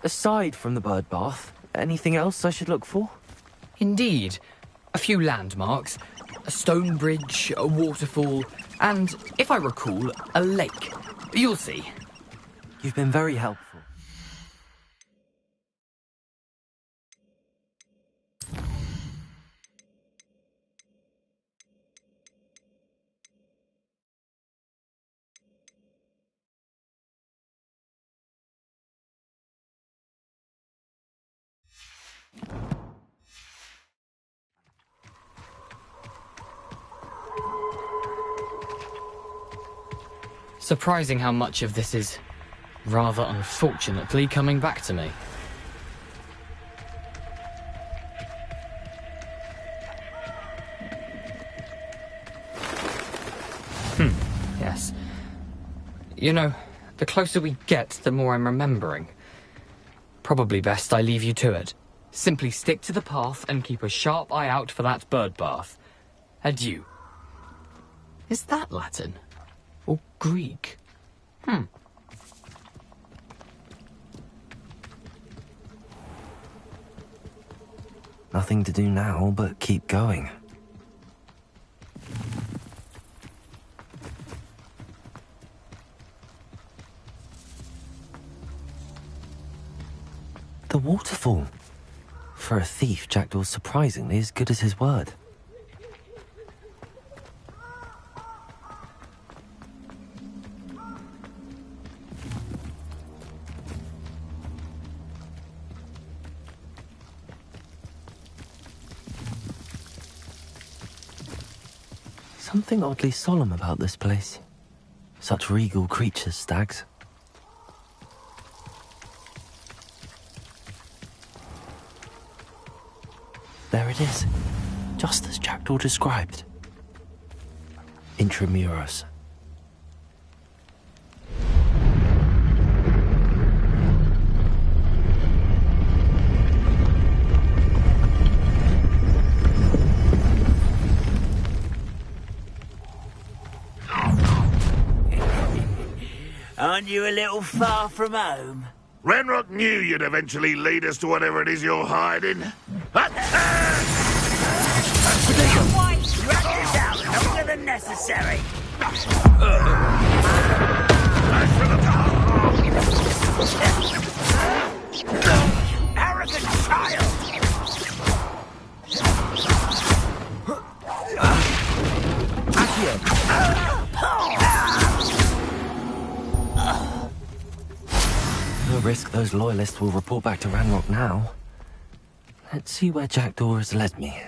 Aside from the bird bath, anything else I should look for? Indeed. A few landmarks, a stone bridge, a waterfall, and, if I recall, a lake. You'll see. You've been very helpful. Surprising how much of this is, rather unfortunately, coming back to me. Yes. You know, the closer we get, the more I'm remembering. Probably best I leave you to it. Simply stick to the path and keep a sharp eye out for that bird bath. Adieu. Is that Latin? Or Greek? Nothing to do now but keep going. The waterfall. For a thief, Jackdaw's surprisingly as good as his word. Something oddly solemn about this place. Such regal creatures, stags. There it is, just as Jackdaw described. Intramuros. Aren't you a little far from home? Ranrock knew you'd eventually lead us to whatever it is you're hiding. Why? You acted out longer than necessary. Arrogant child! No risk those loyalists will report back to Ranrock now. Let's see where Jackdaw has led me.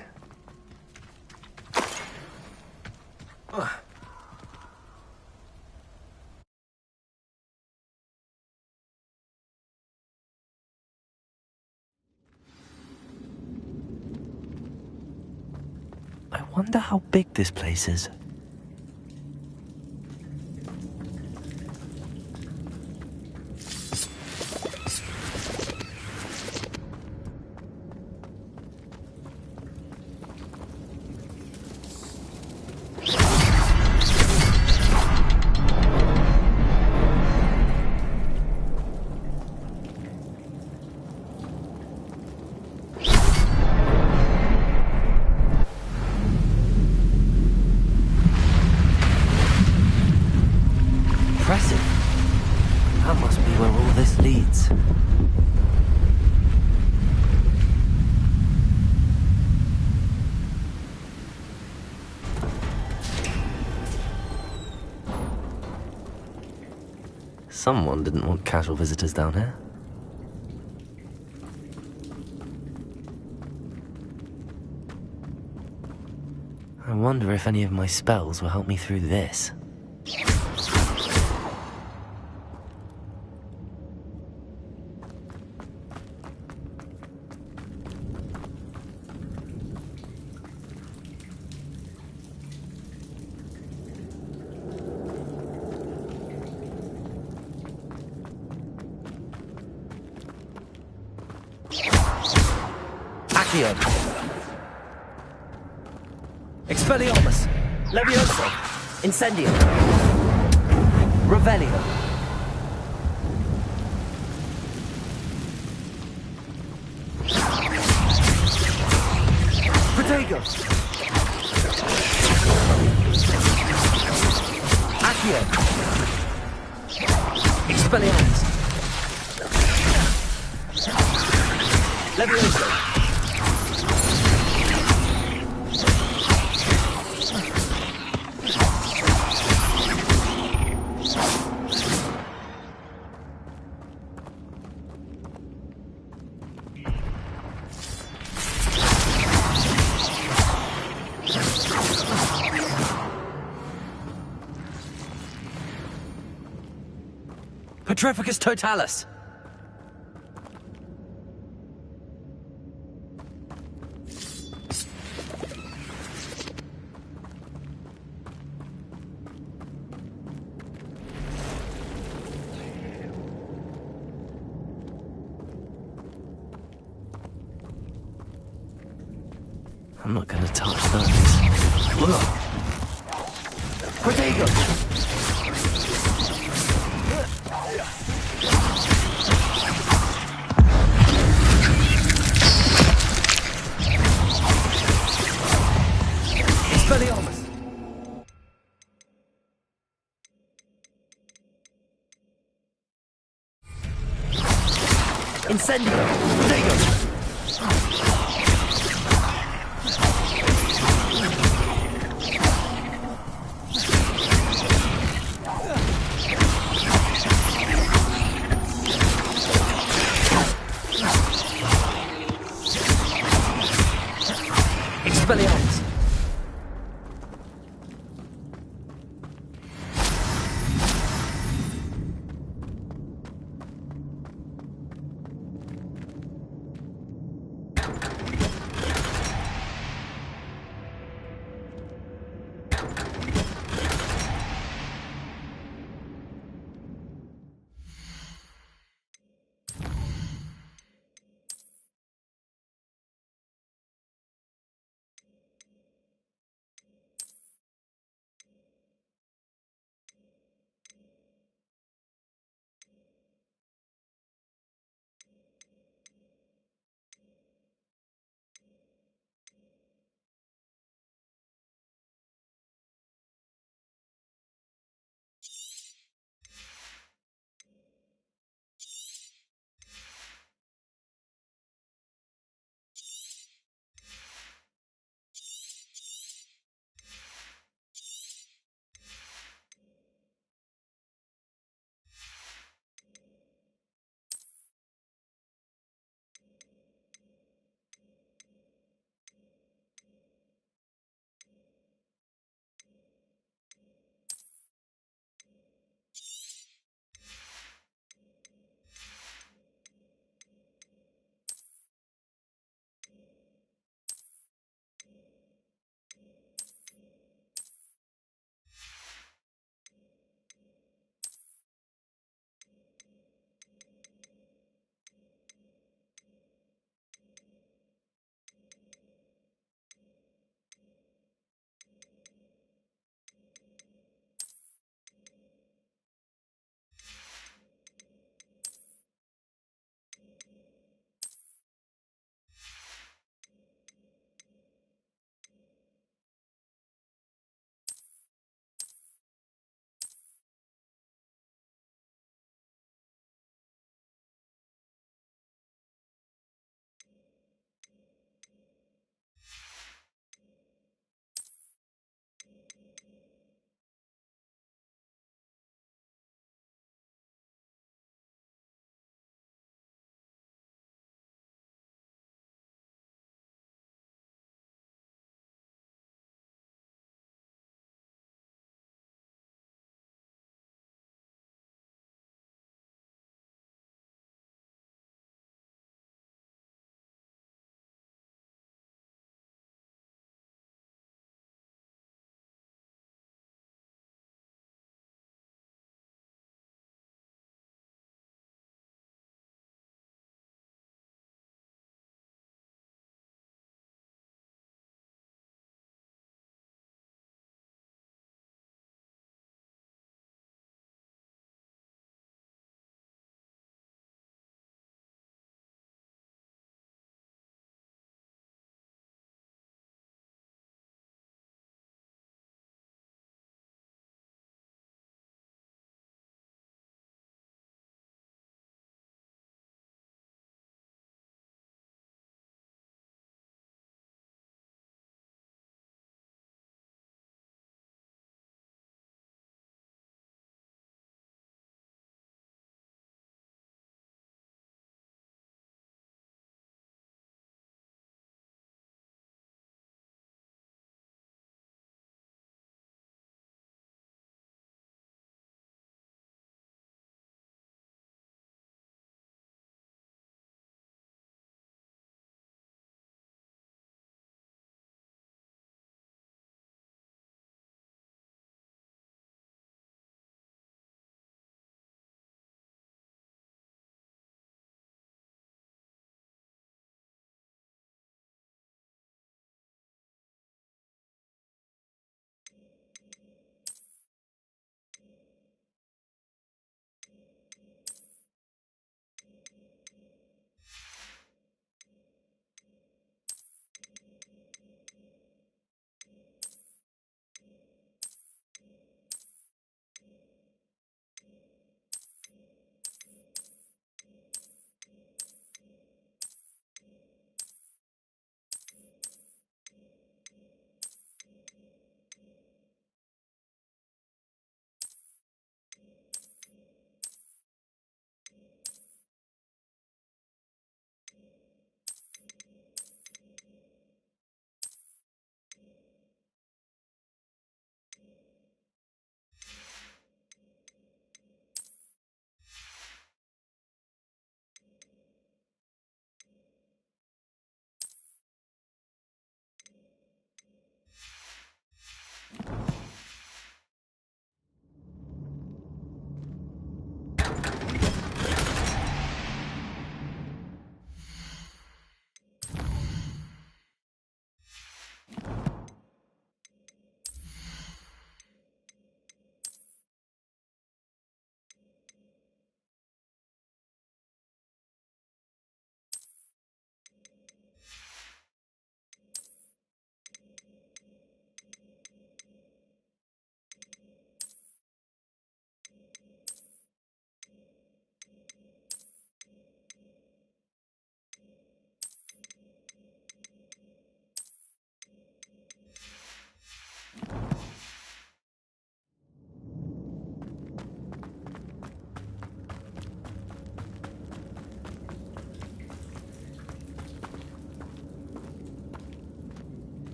I wonder how big this place is. That must be where all this leads. Someone didn't want casual visitors down here. I wonder if any of my spells will help me through this. Expelliarmus, Levioso, Incendium, Revelio. Protego! Accio! Expelliarmus! Levioso! Petrificus totalis! I'm not gonna touch those. Protego! Expelliarmus! Incendio! Protego! Expelliarmus!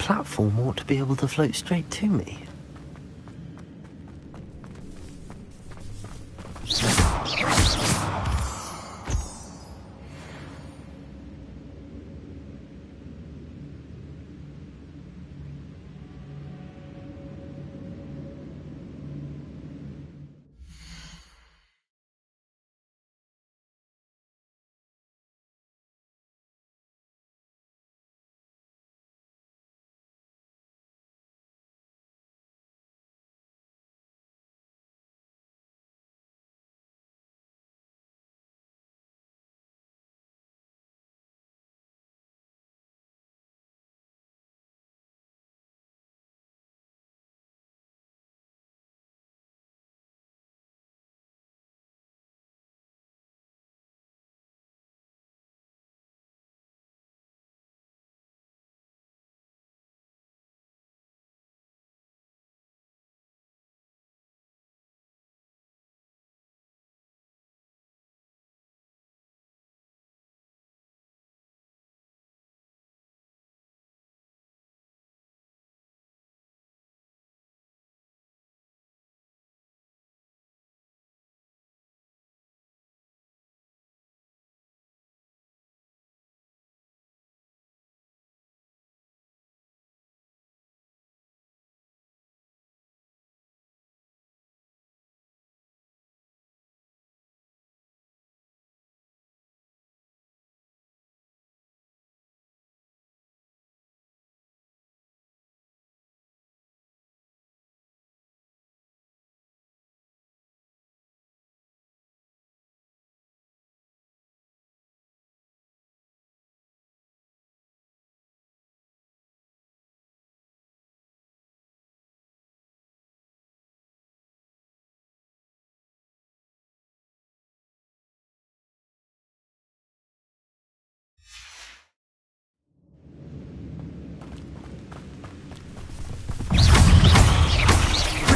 platform ought to be able to float straight to me.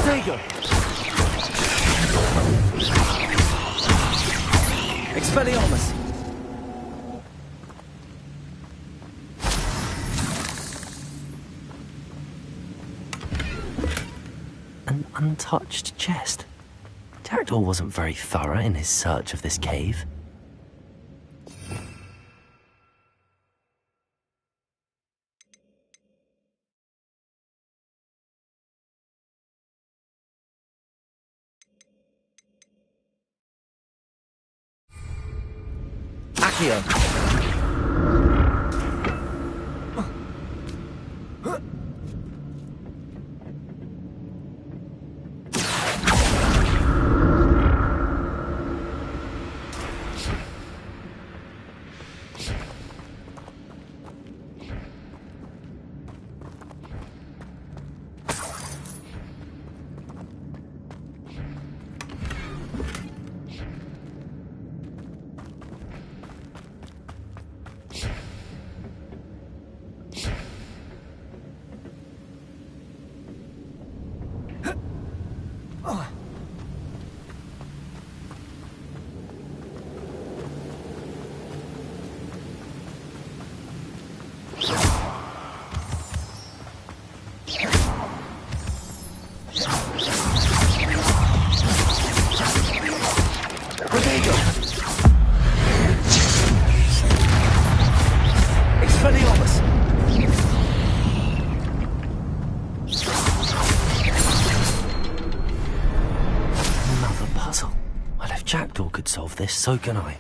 Potato! Expelliarmus! An untouched chest. Jackdaw wasn't very thorough in his search of this cave. Accio! Potato! Expelliarmus! Another puzzle. Well, if Jackdaw could solve this, so can I.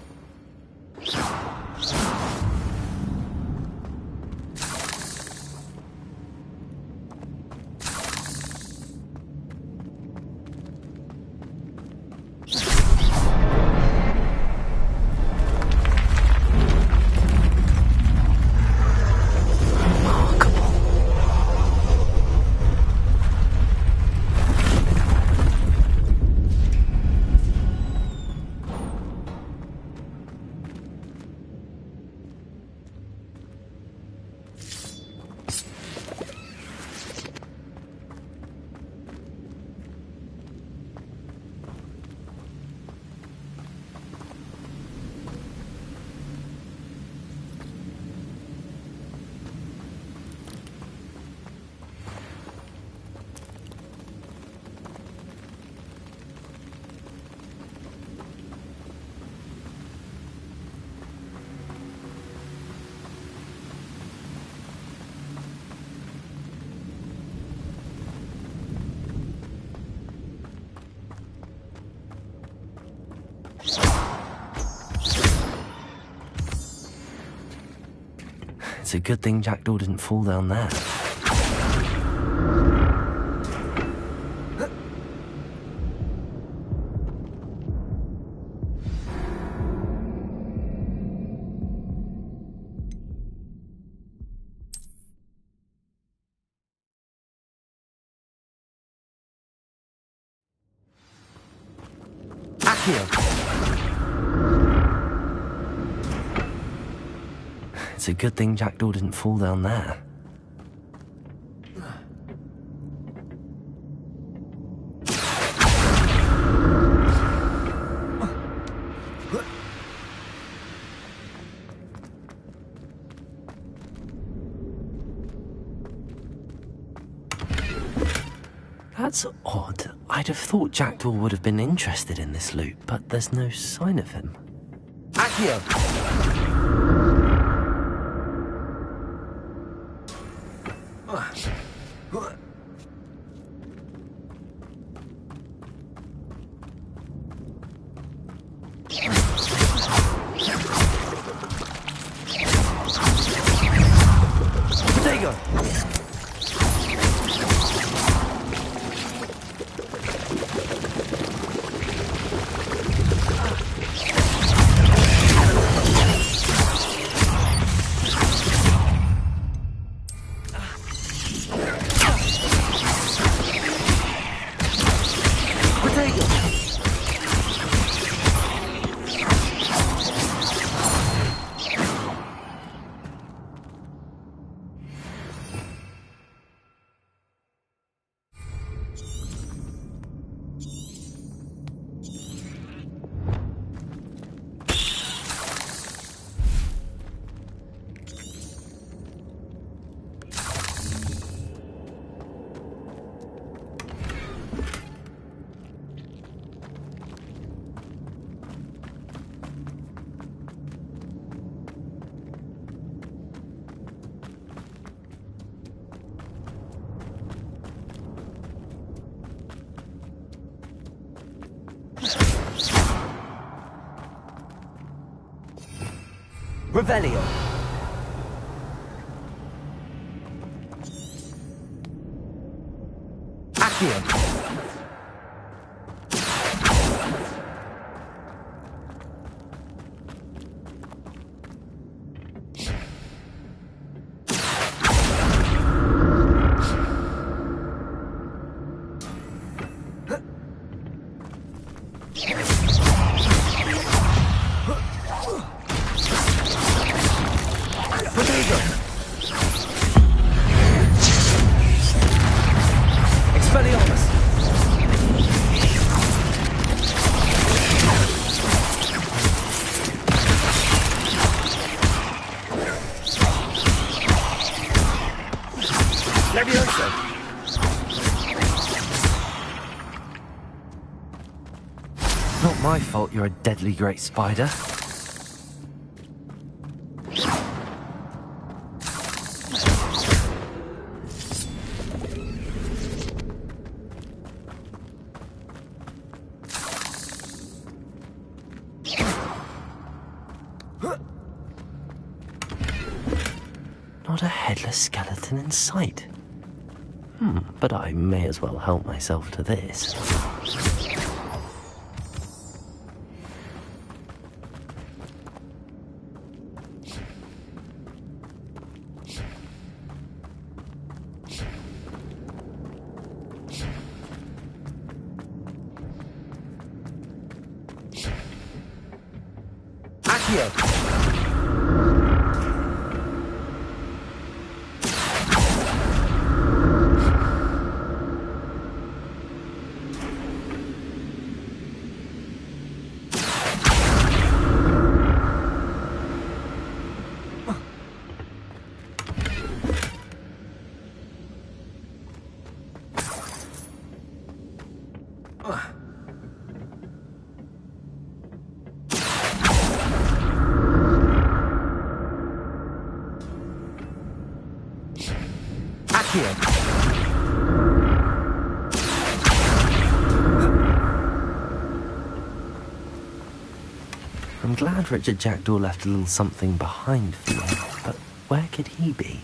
It's a good thing Jackdaw didn't fall down there. It's a good thing Jackdaw didn't fall down there. That's odd. I'd have thought Jackdaw would have been interested in this loot, but there's no sign of him. Accio! Potato! Revelio. Accio. Not my fault you're a deadly great spider. Not a headless skeleton in sight. But I may as well help myself to this. Accio! I'm glad Richard Jackdaw left a little something behind for me, but where could he be?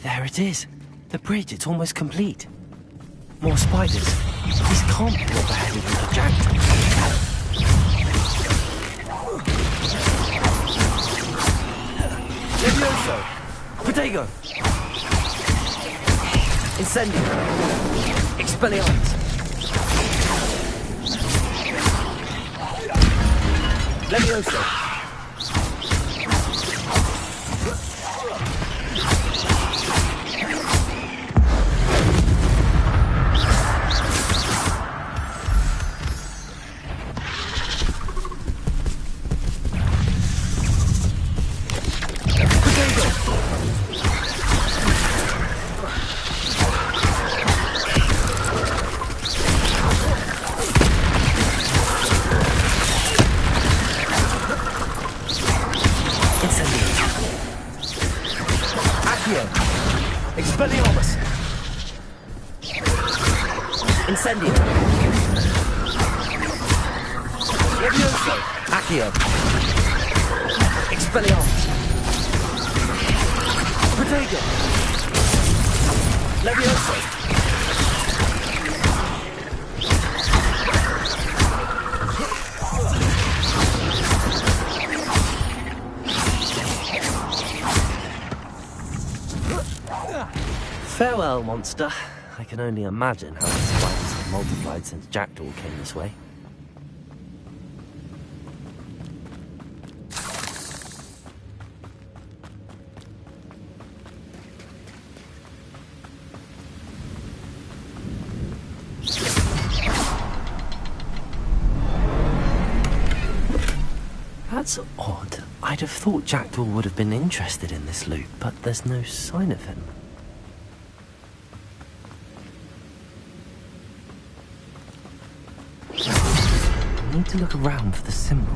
There it is. The bridge, it's almost complete. More spiders. These can't be what they're heading into Jackdaw. Levioso! Protego! Incendio! Expelliarmus! Levioso! Expelliarmus! Incendio! Levioso! Accio! Expelliarmus! Protego! Levioso! Farewell, monster. I can only imagine how the spiders have multiplied since Jackdaw came this way. That's odd. I'd have thought Jackdaw would have been interested in this loot, but there's no sign of him. I need to look around for the symbol.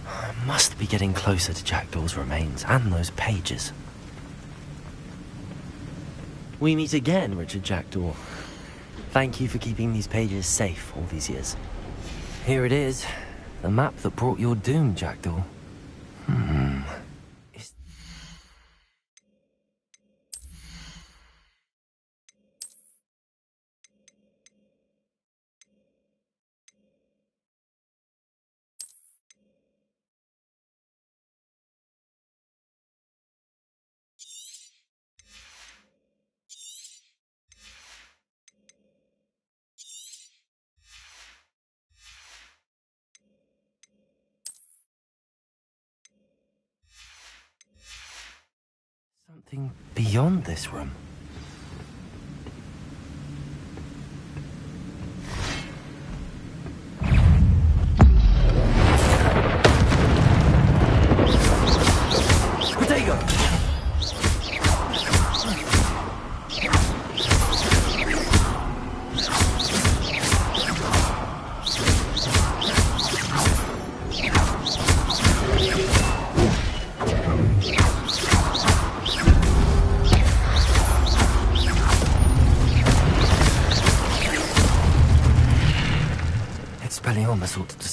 I must be getting closer to Jackdaw's remains and those pages. We meet again, Richard Jackdaw. Thank you for keeping these pages safe all these years. Here it is, the map that brought your doom, Jackdaw. Something beyond this room. Protego!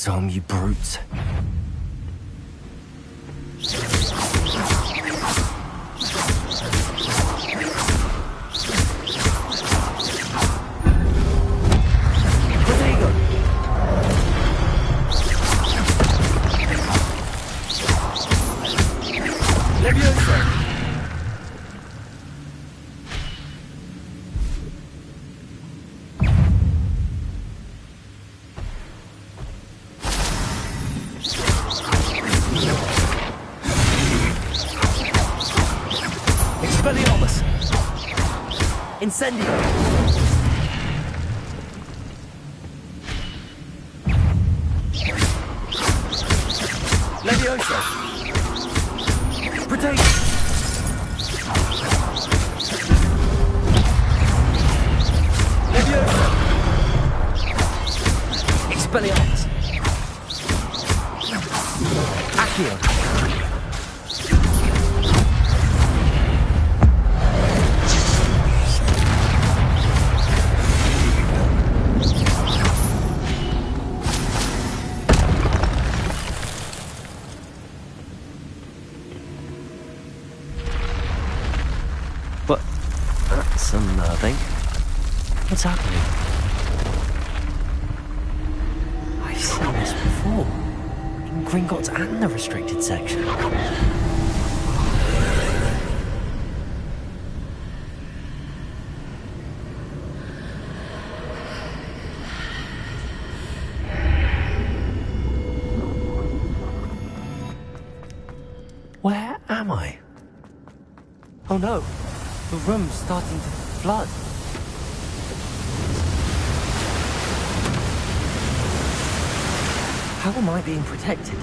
some, you brutes. Incendio! Levioso! Protego! Levioso! Expelliarmus! Accio! That's unnerving. What's happening? I've seen this before. In Gringotts and the restricted section. Where am I? Oh no! The room's starting to flood. How am I being protected?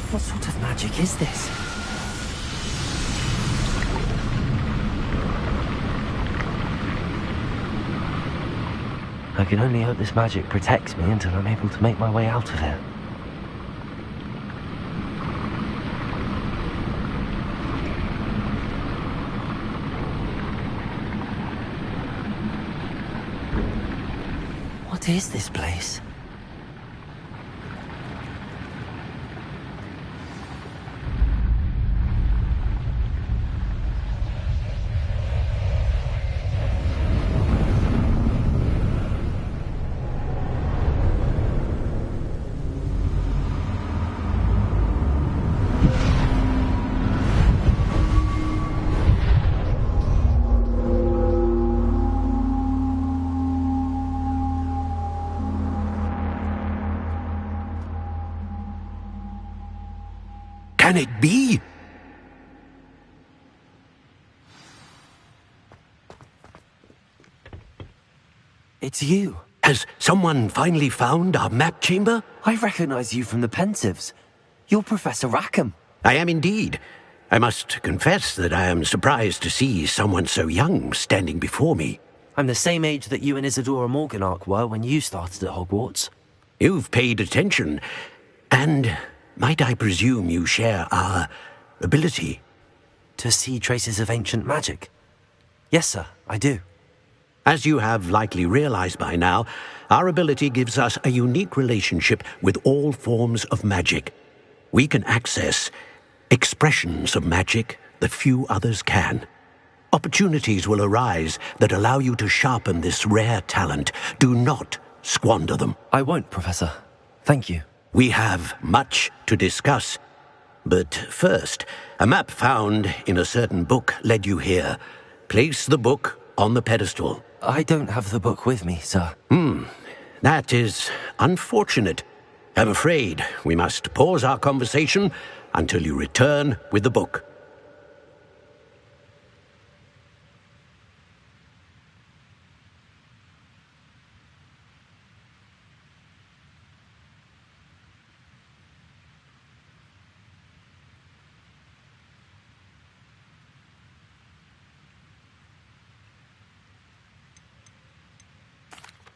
What sort of magic is this? I can only hope this magic protects me until I'm able to make my way out of here. What is this place? Can it be? It's you. Has someone finally found our map chamber? I recognize you from the Pensives. You're Professor Rackham. I am indeed. I must confess that I am surprised to see someone so young standing before me. I'm the same age that you and Isadora Morganach were when you started at Hogwarts. You've paid attention, and might I presume you share our ability? To see traces of ancient magic? Yes, sir, I do. As you have likely realized by now, our ability gives us a unique relationship with all forms of magic. We can access expressions of magic that few others can. Opportunities will arise that allow you to sharpen this rare talent. Do not squander them. I won't, Professor. Thank you. We have much to discuss. But first, a map found in a certain book led you here. Place the book on the pedestal. I don't have the book with me, sir. That is unfortunate. I'm afraid we must pause our conversation until you return with the book.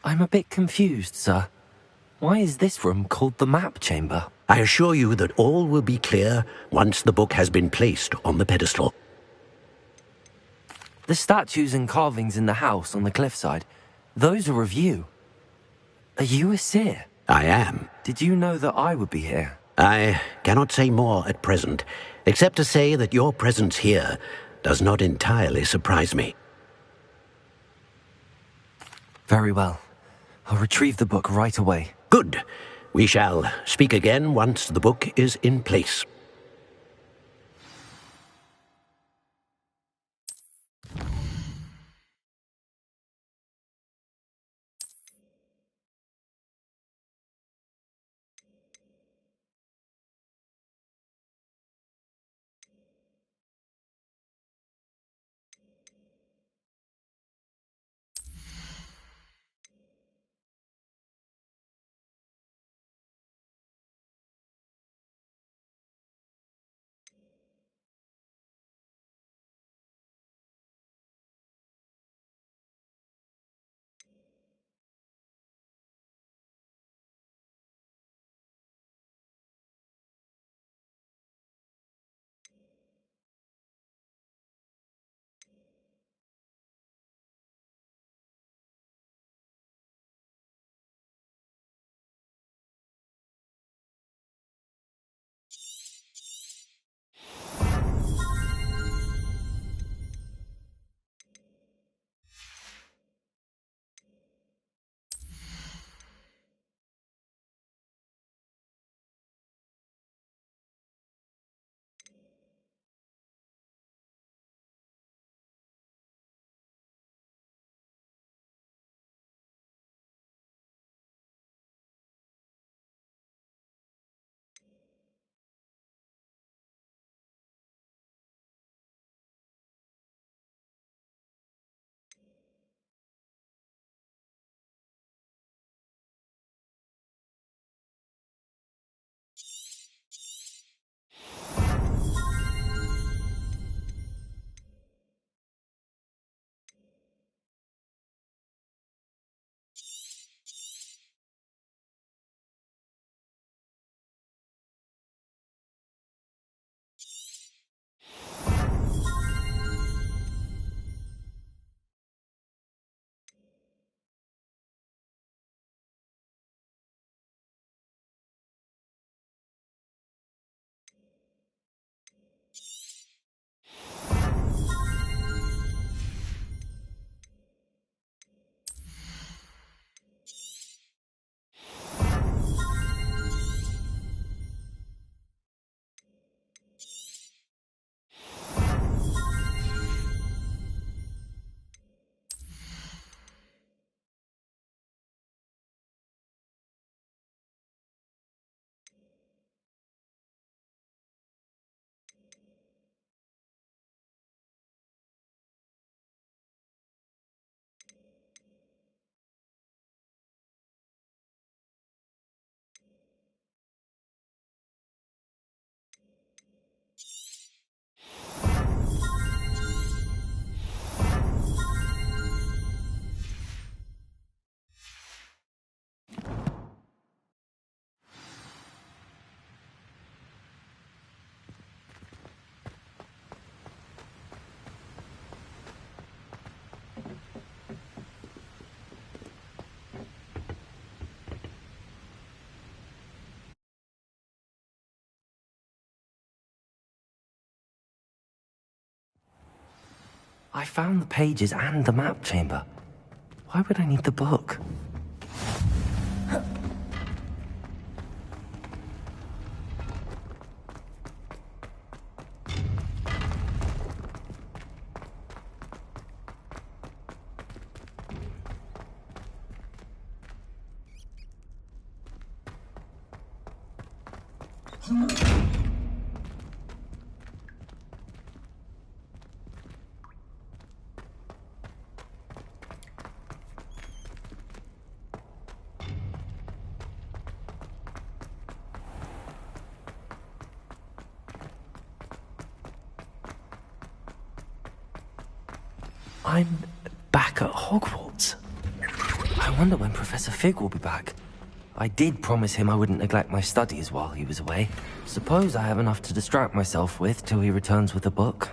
I'm a bit confused, sir. Why is this room called the map chamber? I assure you that all will be clear once the book has been placed on the pedestal. The statues and carvings in the house on the cliffside, those are of you. Are you a seer? I am. Did you know that I would be here? I cannot say more at present, except to say that your presence here does not entirely surprise me. Very well. I'll retrieve the book right away. Good. We shall speak again once the book is in place. I found the pages and the map chamber. Why would I need the book? I'm back at Hogwarts. I wonder when Professor Fig will be back. I did promise him I wouldn't neglect my studies while he was away. Suppose I have enough to distract myself with till he returns with a book.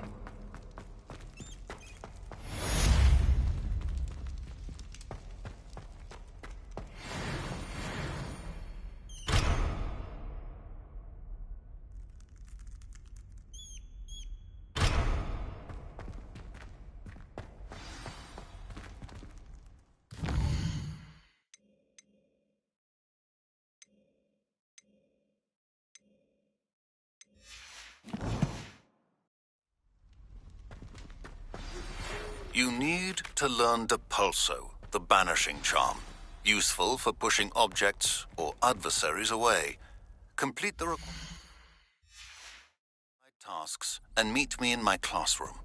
You need to learn Depulso, the banishing charm. Useful for pushing objects or adversaries away. Complete the required tasks and meet me in my classroom.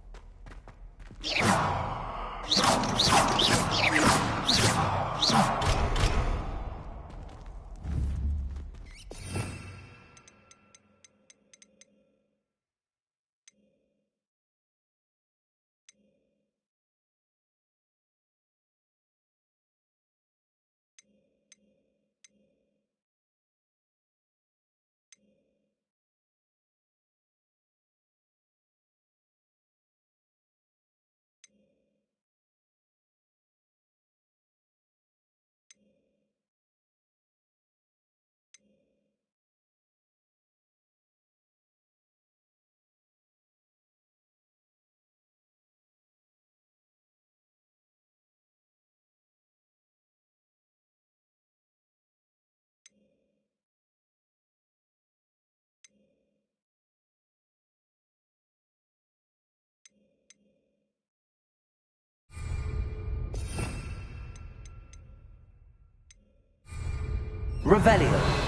Revelio.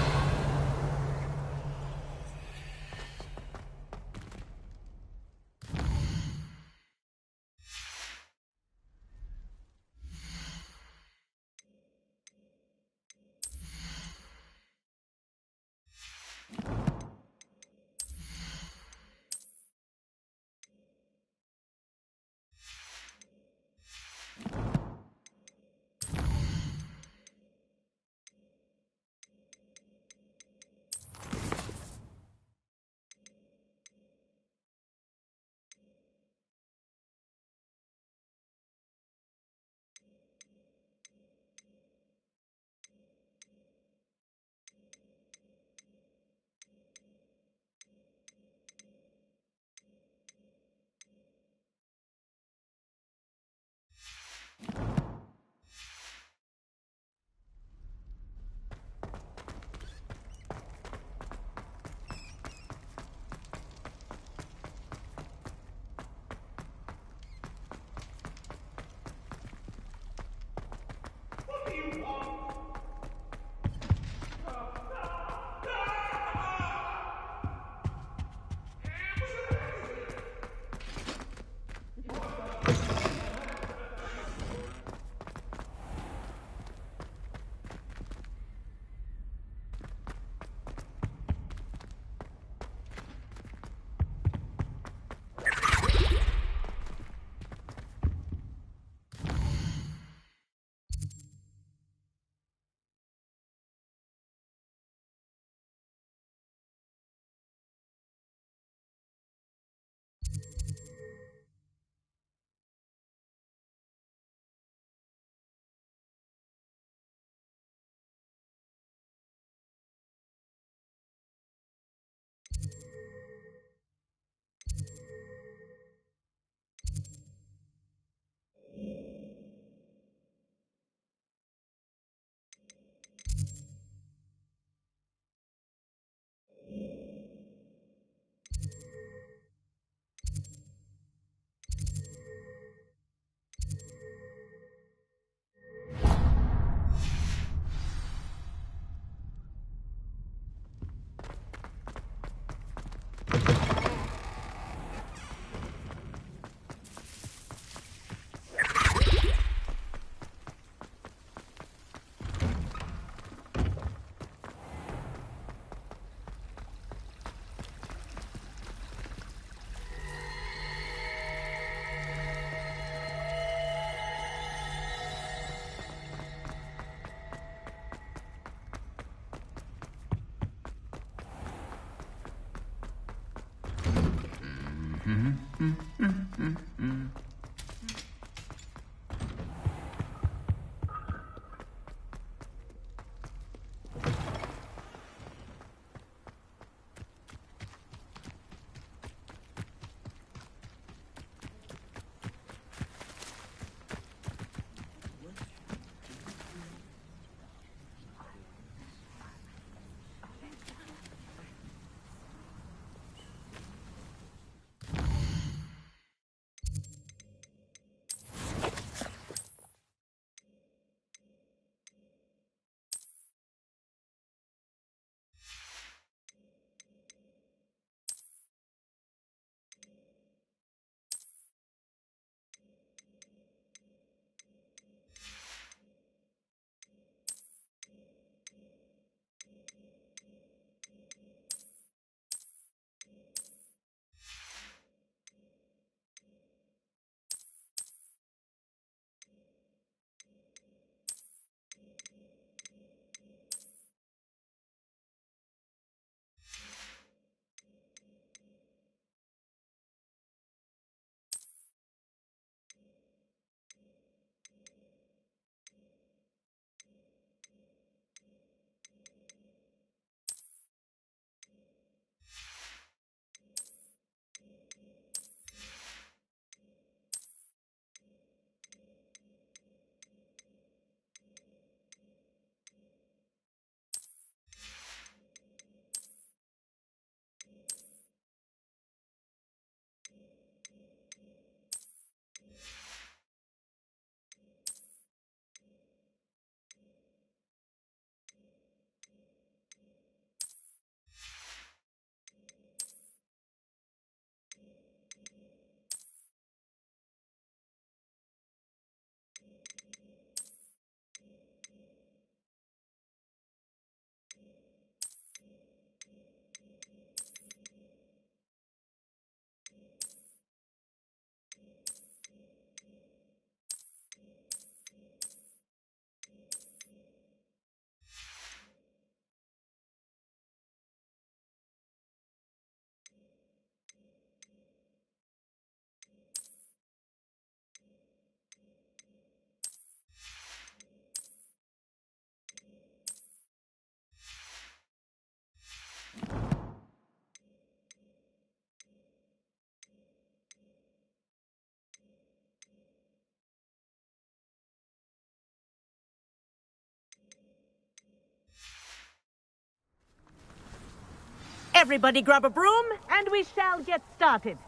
Everybody grab a broom, and we shall get started.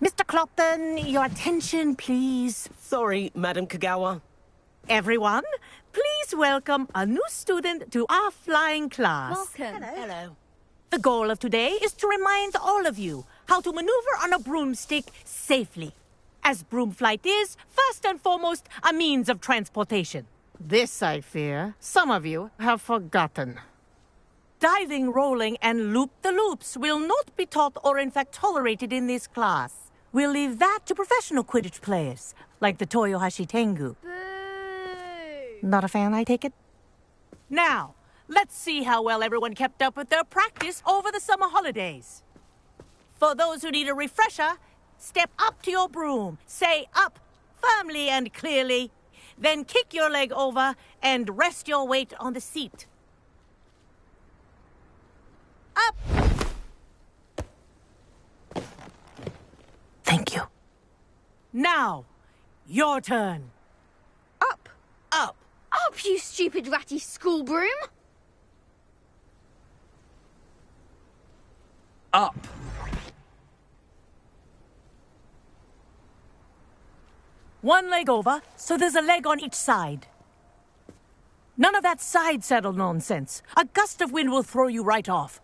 Mr. Clopton, your attention, please. Sorry, Madam Kagawa. Everyone, please welcome a new student to our flying class. Welcome. Hello. The goal of today is to remind all of you how to maneuver on a broomstick safely. As broom flight is, first and foremost, a means of transportation. This, I fear, some of you have forgotten. Diving, rolling, and loop-the-loops will not be taught or in fact tolerated in this class. We'll leave that to professional Quidditch players, like the Toyohashi Tengu. Boo! Not a fan, I take it? Now, let's see how well everyone kept up with their practice over the summer holidays. For those who need a refresher, step up to your broom, say up firmly and clearly, then kick your leg over and rest your weight on the seat. Up! Thank you. Now, your turn. Up! Up! Up, you stupid ratty school broom! Up. One leg over, so there's a leg on each side. None of that side saddle nonsense. A gust of wind will throw you right off.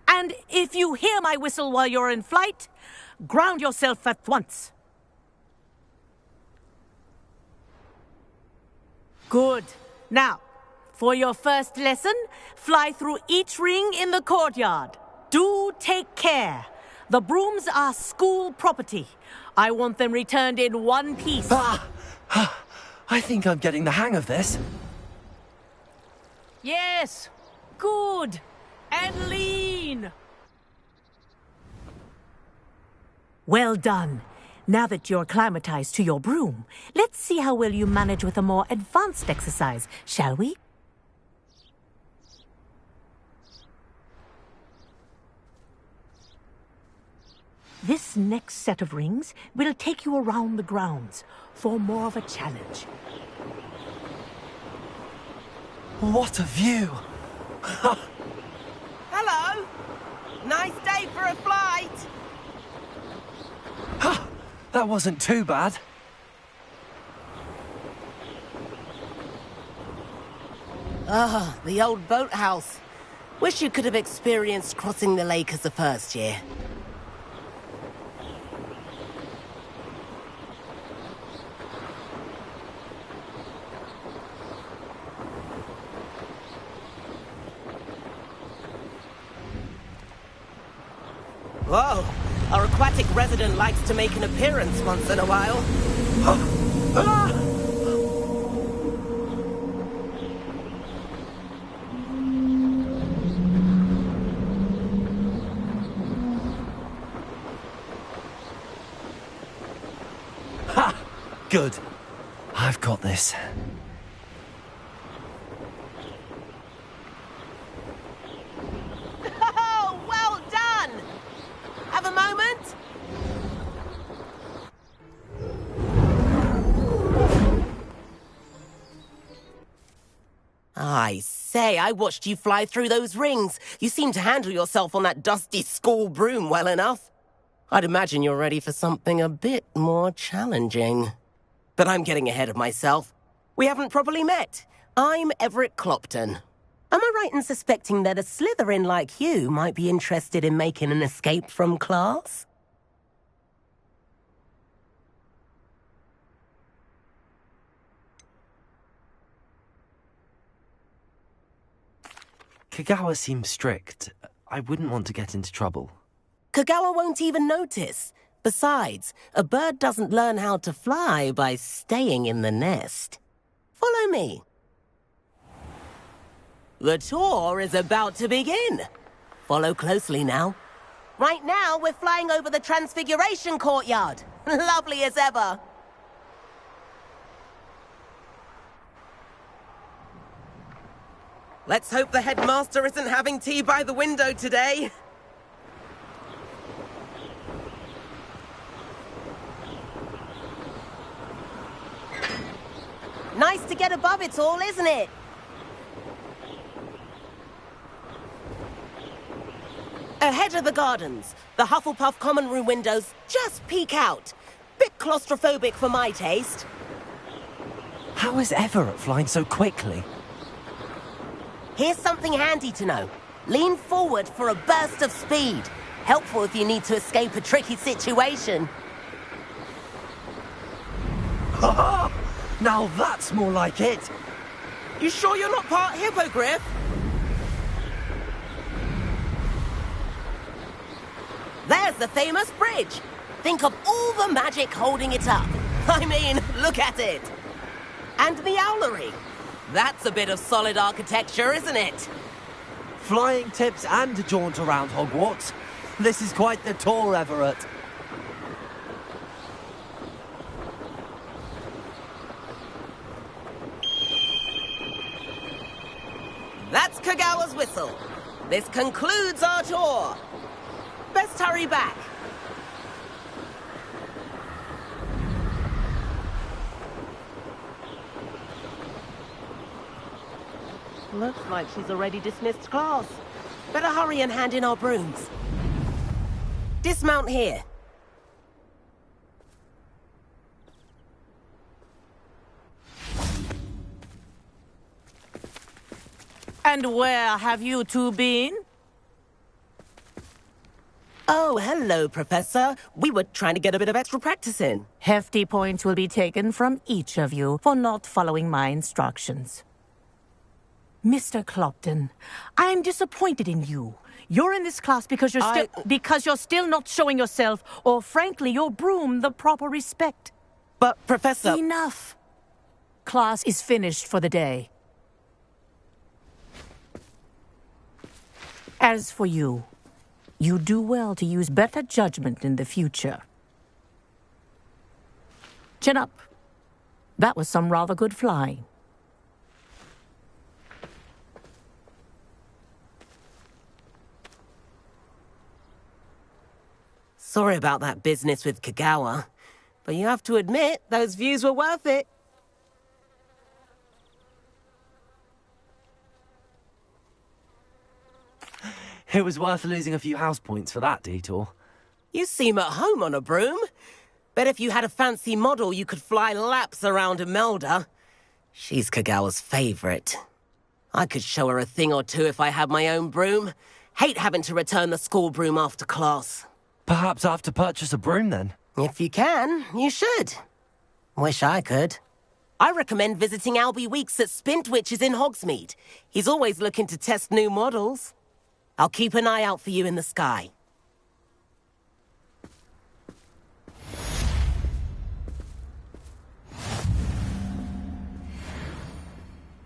And if you hear my whistle while you're in flight, ground yourself at once. Good. Now, for your first lesson, fly through each ring in the courtyard. Do take care. The brooms are school property. I want them returned in one piece. I think I'm getting the hang of this. Yes. Good. And lean. Well done. Now that you're acclimatized to your broom, let's see how well you manage with a more advanced exercise, shall we? This next set of rings will take you around the grounds for more of a challenge. What a view! Hello! Nice day for a flight! That wasn't too bad. Ah, the old boathouse. Wish you could have experienced crossing the lake as a first year. Whoa! Our aquatic resident likes to make an appearance once in a while. Ha! Good. I've got this. Oh, well done! Have a moment? I say, I watched you fly through those rings. You seem to handle yourself on that dusty school broom well enough. I'd imagine you're ready for something a bit more challenging. But I'm getting ahead of myself. We haven't properly met. I'm Everett Clopton. Am I right in suspecting that a Slytherin like you might be interested in making an escape from class? Kagawa seems strict. I wouldn't want to get into trouble. Kagawa won't even notice. Besides, a bird doesn't learn how to fly by staying in the nest. Follow me. The tour is about to begin. Follow closely now. Right now, we're flying over the Transfiguration Courtyard. Lovely as ever. Let's hope the headmaster isn't having tea by the window today. Nice to get above it all, isn't it? Ahead of the gardens, the Hufflepuff common room windows just peek out. Bit claustrophobic for my taste. How is Everett flying so quickly? Here's something handy to know. Lean forward for a burst of speed. Helpful if you need to escape a tricky situation. Now that's more like it. You sure you're not part hippogriff? There's the famous bridge. Think of all the magic holding it up. I mean, look at it. And the owlery. That's a bit of solid architecture, isn't it? Flying tips and a jaunt around Hogwarts. This is quite the tour, Everett. That's Kagawa's whistle. This concludes our tour. Best hurry back. Looks like she's already dismissed class. Better hurry and hand in our brooms. Dismount here. And where have you two been? Oh, hello, Professor. We were trying to get a bit of extra practice in. Hefty points will be taken from each of you for not following my instructions. Mr. Clopton, I'm disappointed in you. You're in this class because you're still not showing yourself, or frankly, your broom the proper respect. But, Professor... Enough. Class is finished for the day. As for you, you do well to use better judgment in the future. Chin up. That was some rather good flying. Sorry about that business with Kagawa, but you have to admit, those views were worth it. It was worth losing a few house points for that detour. You seem at home on a broom. Bet if you had a fancy model, you could fly laps around Imelda. She's Kagawa's favorite. I could show her a thing or two if I had my own broom. Hate having to return the school broom after class. Perhaps I have to purchase a broom then. If you can, you should. Wish I could. I recommend visiting Albie Weeks at Spintwitches in Hogsmeade. He's always looking to test new models. I'll keep an eye out for you in the sky.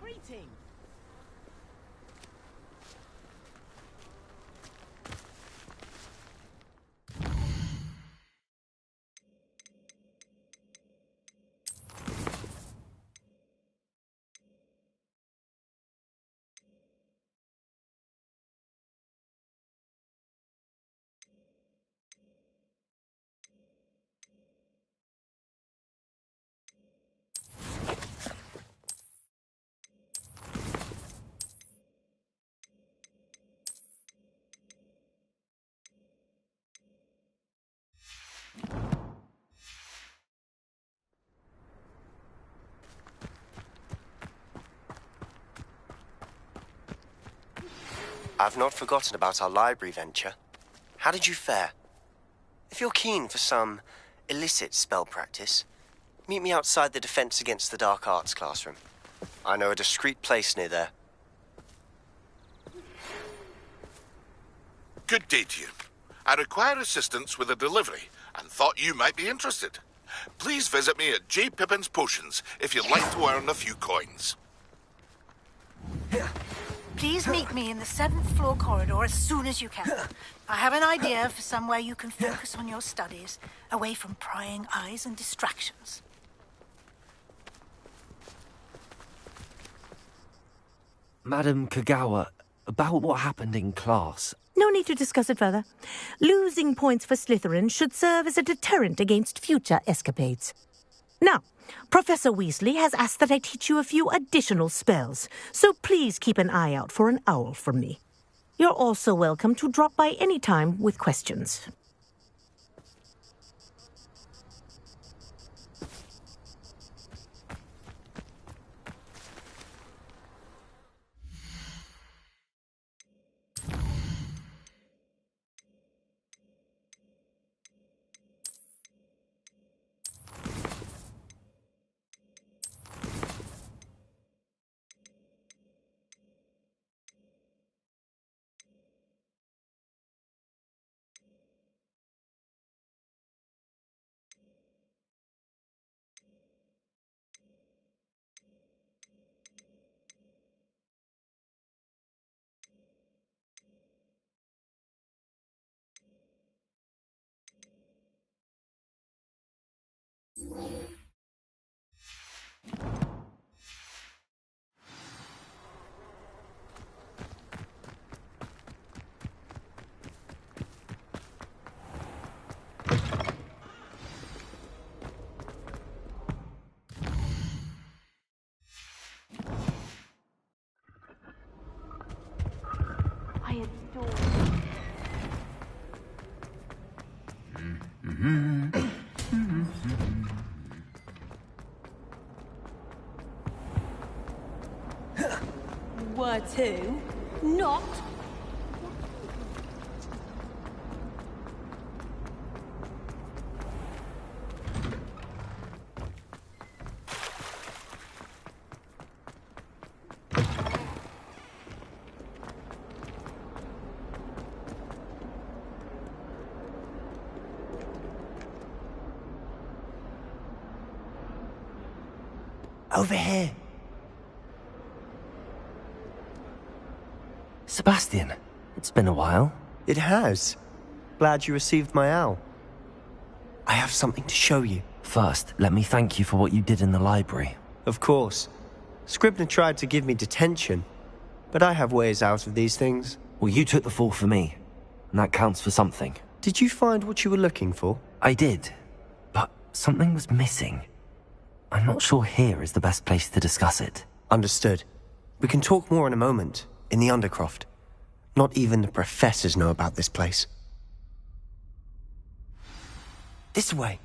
Greetings. I've not forgotten about our library venture. How did you fare? If you're keen for some illicit spell practice, meet me outside the Defense Against the Dark Arts classroom. I know a discreet place near there. Good day to you. I require assistance with a delivery and thought you might be interested. Please visit me at J. Pippin's Potions if you'd like to earn a few coins. Please meet me in the 7th floor corridor as soon as you can. I have an idea for somewhere you can focus on your studies, away from prying eyes and distractions. Madam Kagawa, about what happened in class. No need to discuss it further. Losing points for Slytherin should serve as a deterrent against future escapades. Now, Professor Weasley has asked that I teach you a few additional spells, so please keep an eye out for an owl from me. You're also welcome to drop by any time with questions. Were to, not. Over here. Sebastian, it's been a while. It has. Glad you received my owl. I have something to show you. First, let me thank you for what you did in the library. Of course. Scribner tried to give me detention, but I have ways out of these things. Well, you took the fall for me, and that counts for something. Did you find what you were looking for? I did, but something was missing. I'm not sure here is the best place to discuss it. Understood. We can talk more in a moment, in the Undercroft. Not even the professors know about this place. This way.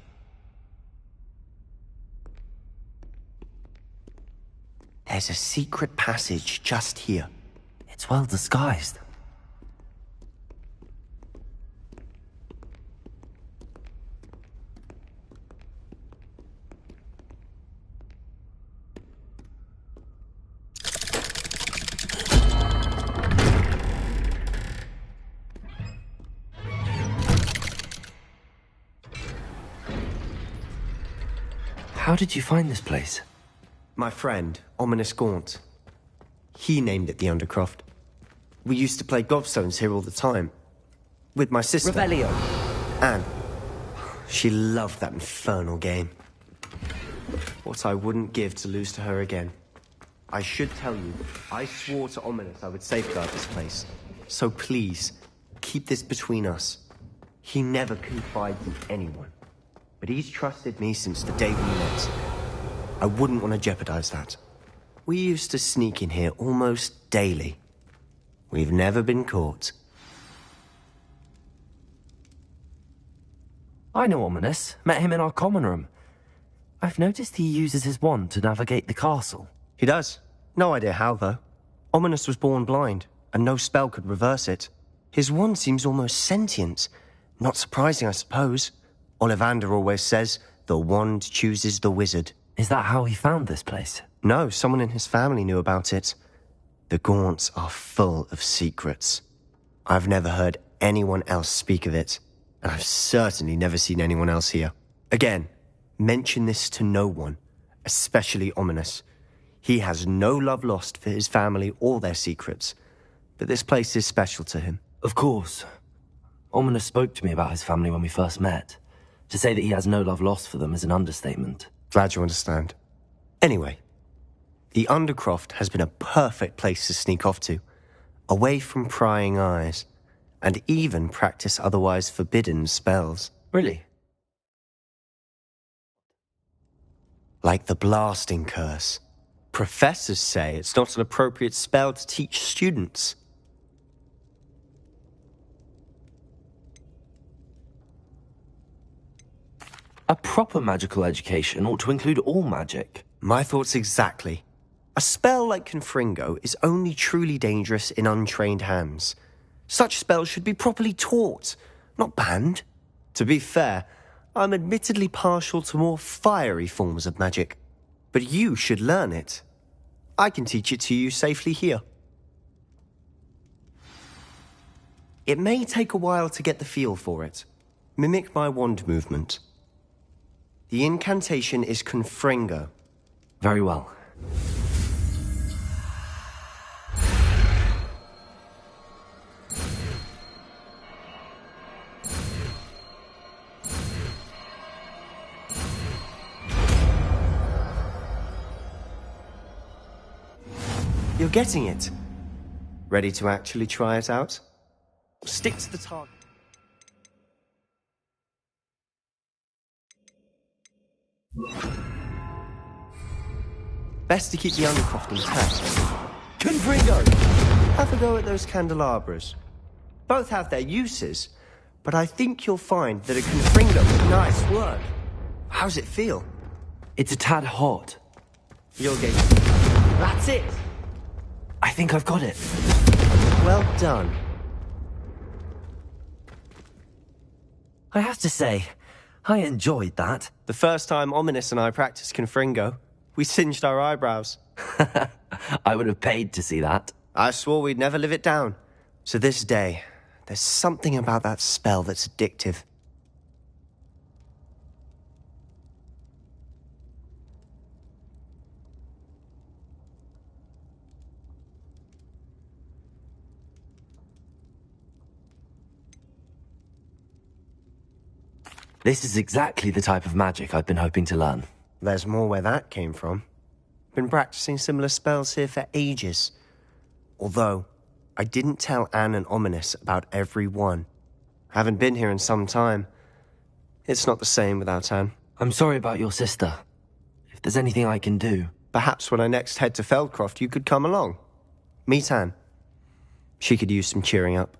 There's a secret passage just here. It's well disguised. How did you find this place? My friend, Ominous Gaunt. He named it the Undercroft. We used to play gobstones here all the time. With my sister. Rebellion. Anne. She loved that infernal game. What I wouldn't give to lose to her again. I should tell you, I swore to Ominous I would safeguard this place. So please, keep this between us. He never confides in anyone. But he's trusted me since the day we met. I wouldn't want to jeopardize that. We used to sneak in here almost daily. We've never been caught. I know Ominous. Met him in our common room. I've noticed he uses his wand to navigate the castle. He does. No idea how, though. Ominous was born blind, and no spell could reverse it. His wand seems almost sentient. Not surprising, I suppose. Ollivander always says, the wand chooses the wizard. Is that how he found this place? No, someone in his family knew about it. The Gaunts are full of secrets. I've never heard anyone else speak of it, and I've certainly never seen anyone else here. Again, mention this to no one, especially Ominous. He has no love lost for his family or their secrets, but this place is special to him. Of course. Ominous spoke to me about his family when we first met. To say that he has no love lost for them is an understatement. Glad you understand. Anyway, The Undercroft has been a perfect place to sneak off to, away from prying eyes, and even practice otherwise forbidden spells. Really? Like the blasting curse. Professors say it's not an appropriate spell to teach students. A proper magical education ought to include all magic. My thoughts exactly. A spell like Confringo is only truly dangerous in untrained hands. Such spells should be properly taught, not banned. To be fair, I'm admittedly partial to more fiery forms of magic. But you should learn it. I can teach it to you safely here. It may take a while to get the feel for it. Mimic my wand movement. The incantation is Confringo. Very well. You're getting it. Ready to actually try it out? Stick to the target. Best to keep the Undercroft intact. Confringo! Have a go at those candelabras. Both have their uses, but I think you'll find that a Confringo is nice work. How's it feel? It's a tad hot. You'll get... That's it! I think I've got it. Well done. I have to say, I enjoyed that. The first time Ominous and I practiced Confringo, we singed our eyebrows. I would have paid to see that. I swore we'd never live it down. To this day, there's something about that spell that's addictive. This is exactly the type of magic I've been hoping to learn. There's more where that came from. Been practicing similar spells here for ages. Although, I didn't tell Anne and Ominous about every one. Haven't been here in some time. It's not the same without Anne. I'm sorry about your sister. If there's anything I can do... Perhaps when I next head to Feldcroft, you could come along. Meet Anne. She could use some cheering up.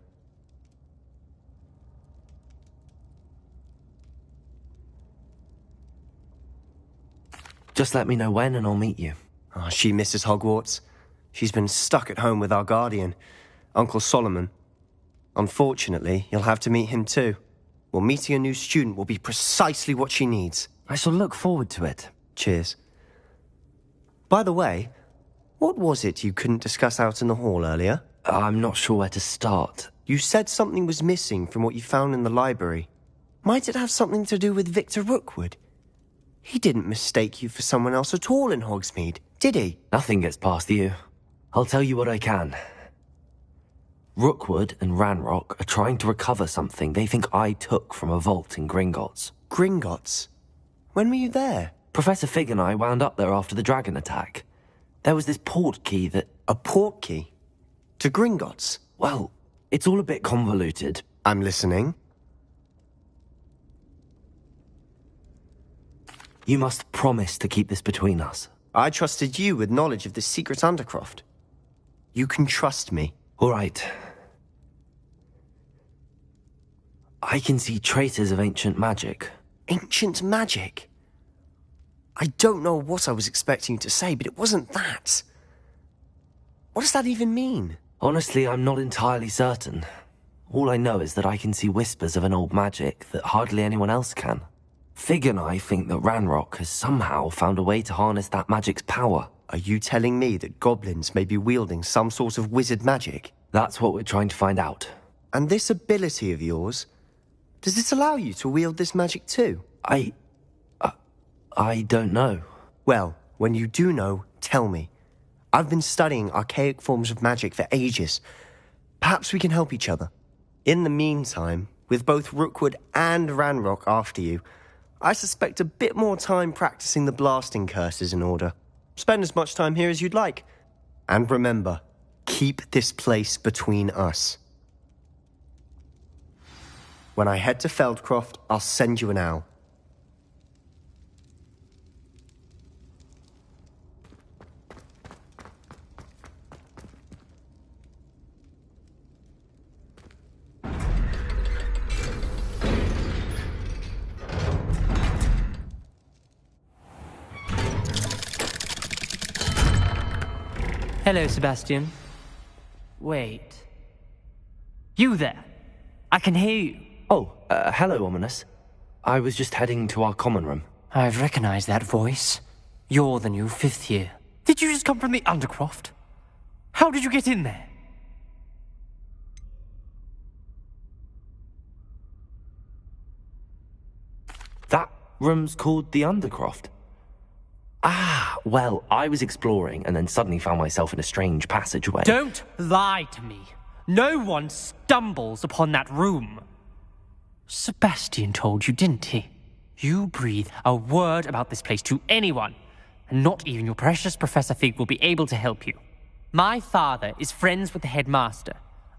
Just let me know when and I'll meet you. Oh, she misses Hogwarts. She's been stuck at home with our guardian, Uncle Solomon. Unfortunately, you'll have to meet him too. Well, meeting a new student will be precisely what she needs. I shall look forward to it. Cheers. By the way, what was it you couldn't discuss out in the hall earlier? I'm not sure where to start. You said something was missing from what you found in the library. Might it have something to do with Victor Rookwood? He didn't mistake you for someone else at all in Hogsmeade, did he? Nothing gets past you. I'll tell you what I can. Rookwood and Ranrock are trying to recover something they think I took from a vault in Gringotts. Gringotts? When were you there? Professor Fig and I wound up there after the dragon attack. There was this port key that... A port key? To Gringotts? Well, it's all a bit convoluted. I'm listening. You must promise to keep this between us. I trusted you with knowledge of this secret Undercroft. You can trust me. All right. I can see traces of ancient magic. Ancient magic? I don't know what I was expecting you to say, but it wasn't that. What does that even mean? Honestly, I'm not entirely certain. All I know is that I can see whispers of an old magic that hardly anyone else can. Fig and I think that Ranrock has somehow found a way to harness that magic's power. Are you telling me that goblins may be wielding some sort of wizard magic? That's what we're trying to find out. And this ability of yours, does it allow you to wield this magic too? I don't know. Well, when you do know, tell me. I've been studying archaic forms of magic for ages. Perhaps we can help each other. In the meantime, with both Rookwood and Ranrock after you, I suspect a bit more time practicing the blasting curse is in order. Spend as much time here as you'd like. And remember, keep this place between us. When I head to Feldcroft, I'll send you an owl. Hello, Sebastian. Wait. You there? I can hear you. Oh, hello, Ominous. I was just heading to our common room. I've recognized that voice. You're the new fifth year. Did you just come from the Undercroft? How did you get in there? That room's called the Undercroft. Ah, well, I was exploring and then suddenly found myself in a strange passageway. Don't lie to me. No one stumbles upon that room. Sebastian told you, didn't he? You breathe a word about this place to anyone, and not even your precious Professor Fig will be able to help you. My father is friends with the headmaster.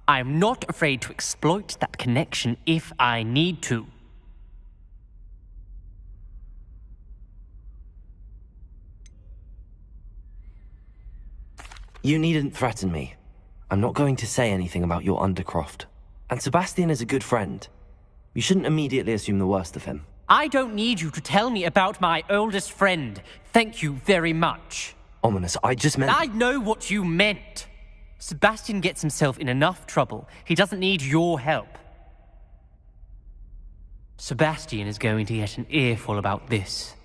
I am not afraid to exploit that connection if I need to. You needn't threaten me. I'm not going to say anything about your Undercroft. And Sebastian is a good friend. You shouldn't immediately assume the worst of him. I don't need you to tell me about my oldest friend. Thank you very much. Ominous, I just meant... I know what you meant. Sebastian gets himself in enough trouble. He doesn't need your help. Sebastian is going to get an earful about this.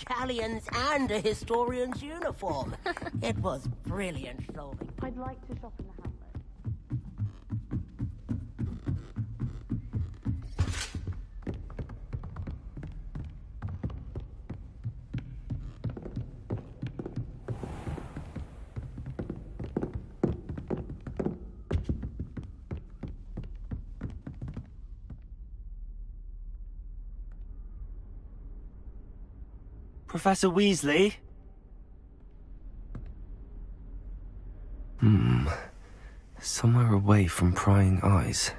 Galleons and a historian's uniform. It was brilliant solving. I'd like to shop in the Hamlet. Professor Weasley? Somewhere away from prying eyes.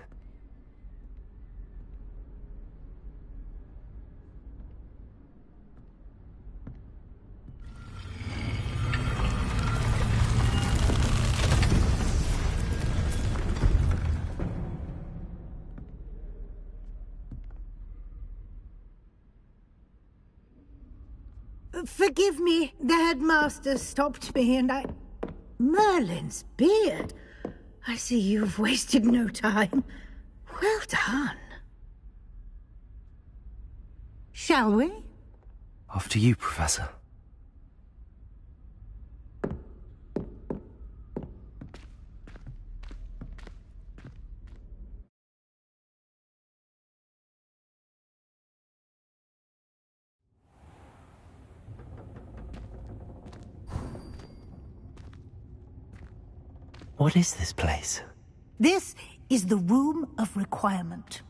Forgive me, the headmaster stopped me and I... Merlin's beard. I see you've wasted no time. Well done. Shall we? After you, Professor. What is this place? This is the Room of Requirement.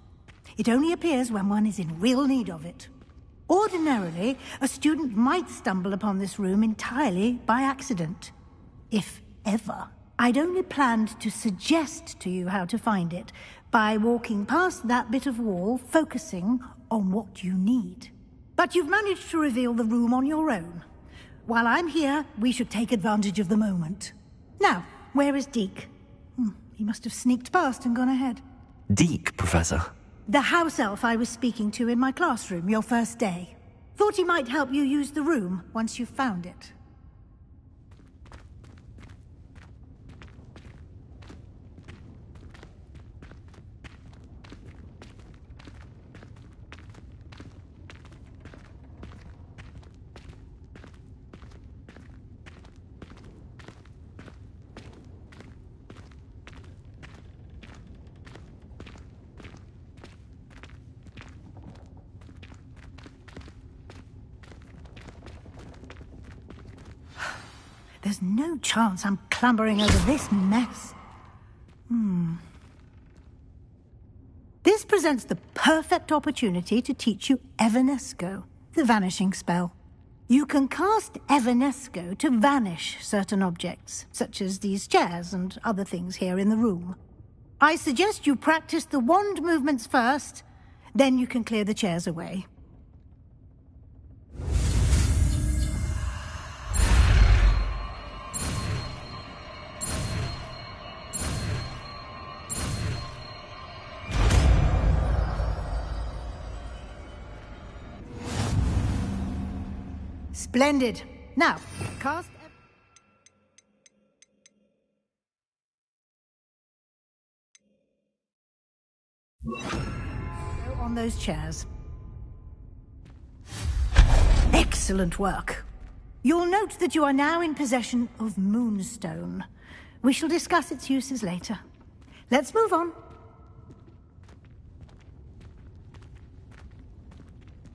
It only appears when one is in real need of it. Ordinarily, a student might stumble upon this room entirely by accident. If ever. I'd only planned to suggest to you how to find it by walking past that bit of wall, focusing on what you need. But you've managed to reveal the room on your own. While I'm here, we should take advantage of the moment. Now, where is Deke? He must have sneaked past and gone ahead. Deke, Professor? The house elf I was speaking to in my classroom your first day. Thought he might help you use the room once you've found it. There's no chance I'm clambering over this mess. This presents the perfect opportunity to teach you Evanesco, the vanishing spell. You can cast Evanesco to vanish certain objects, such as these chairs and other things here in the room. I suggest you practice the wand movements first, then you can clear the chairs away. Splendid. Now, cast... on those chairs. Excellent work. You'll note that you are now in possession of Moonstone. We shall discuss its uses later. Let's move on.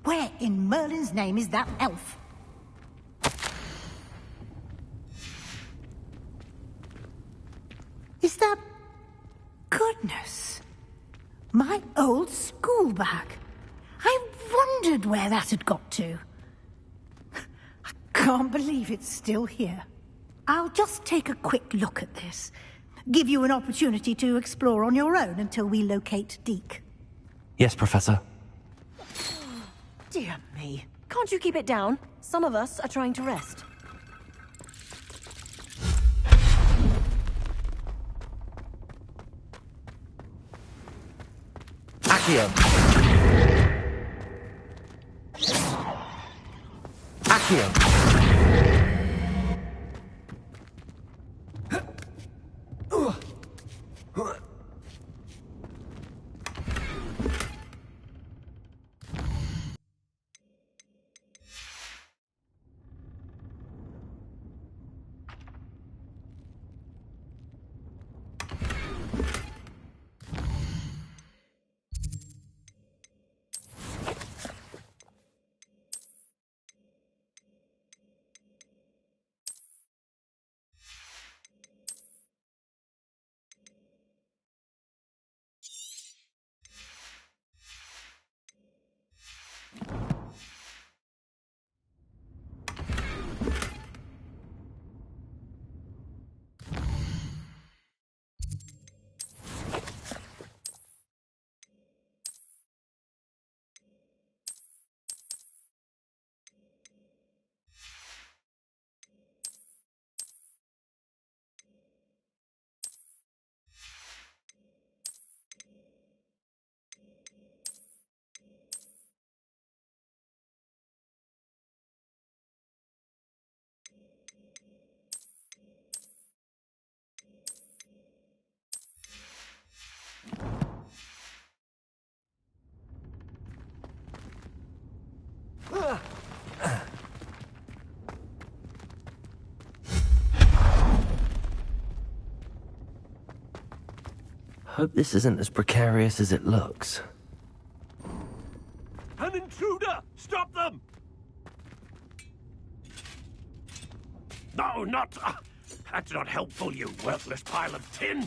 Where in Merlin's name is that elf? Is that... Goodness. My old school bag. I wondered where that had got to. I can't believe it's still here. I'll just take a quick look at this. Give you an opportunity to explore on your own until we locate Deke. Yes, Professor. Dear me. Can't you keep it down? Some of us are trying to rest. Accio. Accio. Hope this isn't as precarious as it looks. An intruder! Stop them! No, not... that's not helpful, you worthless pile of tin!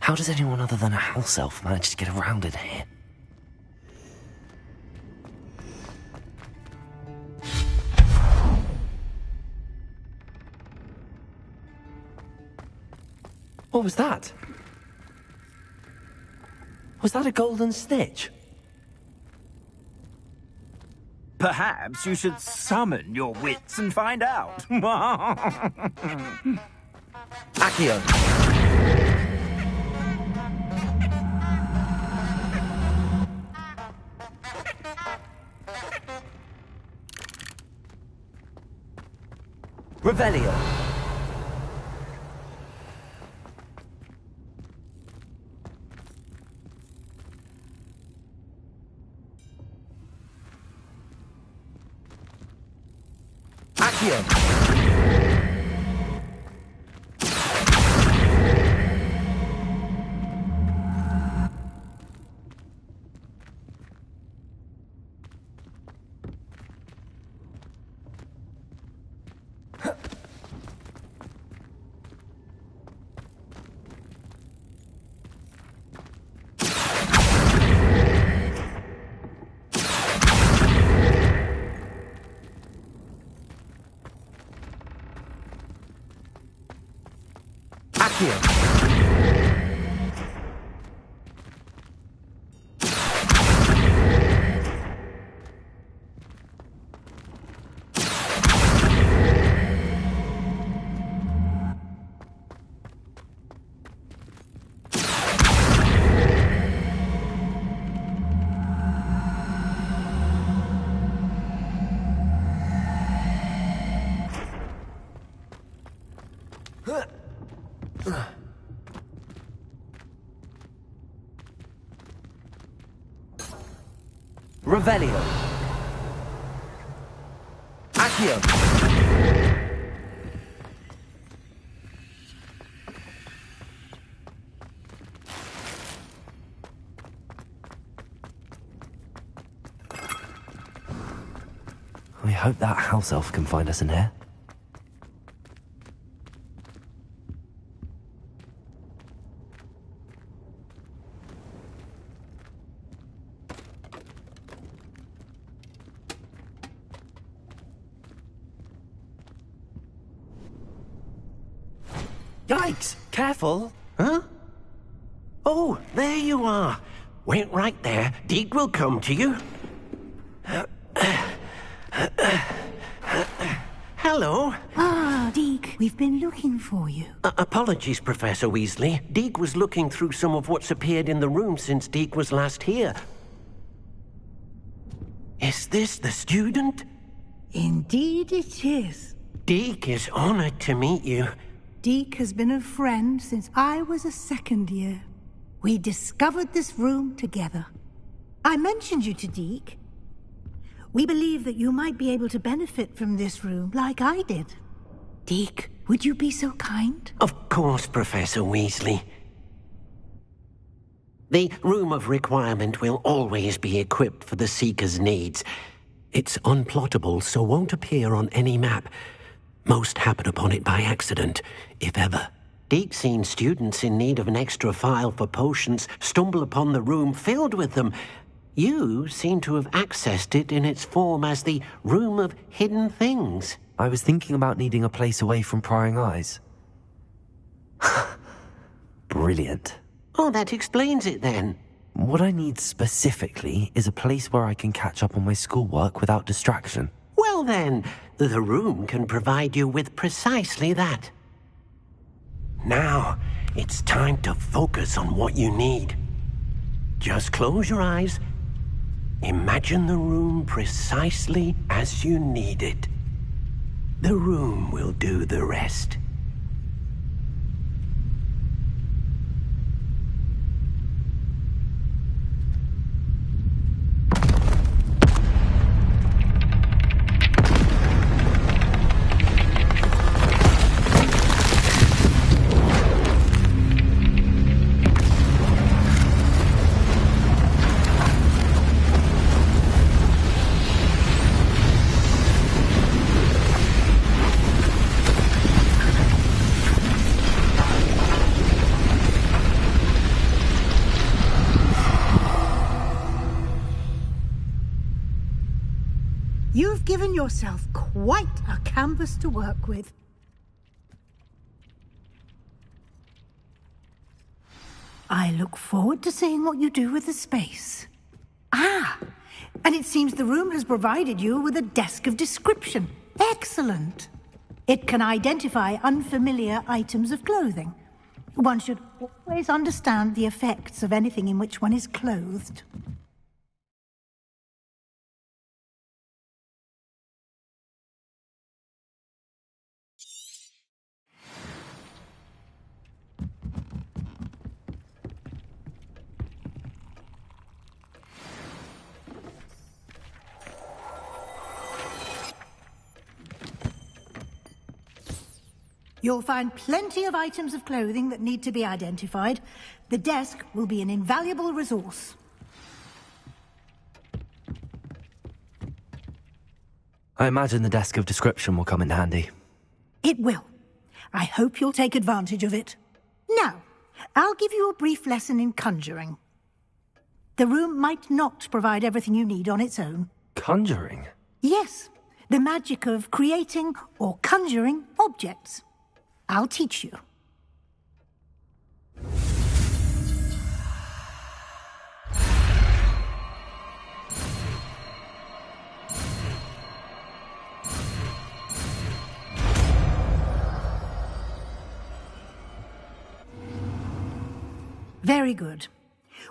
How does anyone other than a house elf manage to get around in here? What was that? Was that a golden snitch? Perhaps you should summon your wits and find out. Accio. Revelio. Accio. Accio. Revelio. Accio. I hope that house elf can find us in here. Yikes! Careful! Huh? Oh, there you are. Wait right there. Deke will come to you. Hello. Ah, Deke, we've been looking for you. Apologies, Professor Weasley. Deke was looking through some of what's appeared in the room since Deke was last here. Is this the student? Indeed it is. Deke is honored to meet you. Deke has been a friend since I was a second year. We discovered this room together. I mentioned you to Deke. We believe that you might be able to benefit from this room like I did. Deke, would you be so kind? Of course, Professor Weasley. The Room of Requirement will always be equipped for the Seeker's needs. It's unplottable, so won't appear on any map. Most happen upon it by accident, if ever. Deke's seen students in need of an extra file for potions stumble upon the room filled with them. You seem to have accessed it in its form as the Room of Hidden Things. I was thinking about needing a place away from prying eyes. Brilliant. Oh, that explains it then. What I need specifically is a place where I can catch up on my schoolwork without distraction. Well then, the room can provide you with precisely that. Now, it's time to focus on what you need. Just close your eyes. Imagine the room precisely as you need it. The room will do the rest. You've given yourself quite a canvas to work with. I look forward to seeing what you do with the space. Ah, and it seems the room has provided you with a desk of description. Excellent. It can identify unfamiliar items of clothing. One should always understand the effects of anything in which one is clothed. You'll find plenty of items of clothing that need to be identified. The desk will be an invaluable resource. I imagine the desk of description will come in handy. It will. I hope you'll take advantage of it. Now, I'll give you a brief lesson in conjuring. The room might not provide everything you need on its own. Conjuring? Yes, the magic of creating or conjuring objects. I'll teach you. Very good.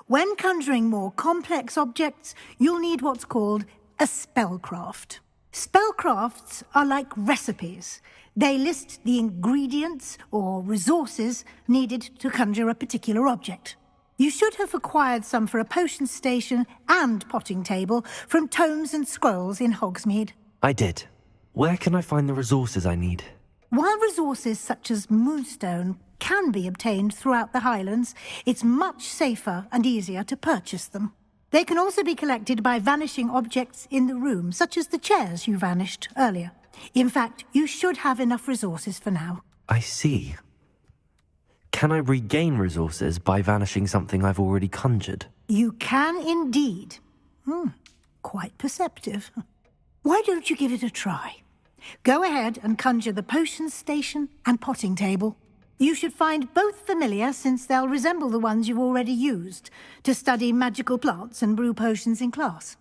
When conjuring more complex objects, you'll need what's called a spellcraft. Spellcrafts are like recipes. They list the ingredients or resources needed to conjure a particular object. You should have acquired some for a potion station and potting table from tomes and scrolls in Hogsmeade. I did. Where can I find the resources I need? While resources such as moonstone can be obtained throughout the Highlands, it's much safer and easier to purchase them. They can also be collected by vanishing objects in the room, such as the chairs you vanished earlier. In fact, you should have enough resources for now. I see. Can I regain resources by vanishing something I've already conjured? You can indeed. Quite perceptive. Why don't you give it a try? Go ahead and conjure the potion station and potting table. You should find both familiar, since they'll resemble the ones you've already used to study magical plants and brew potions in class.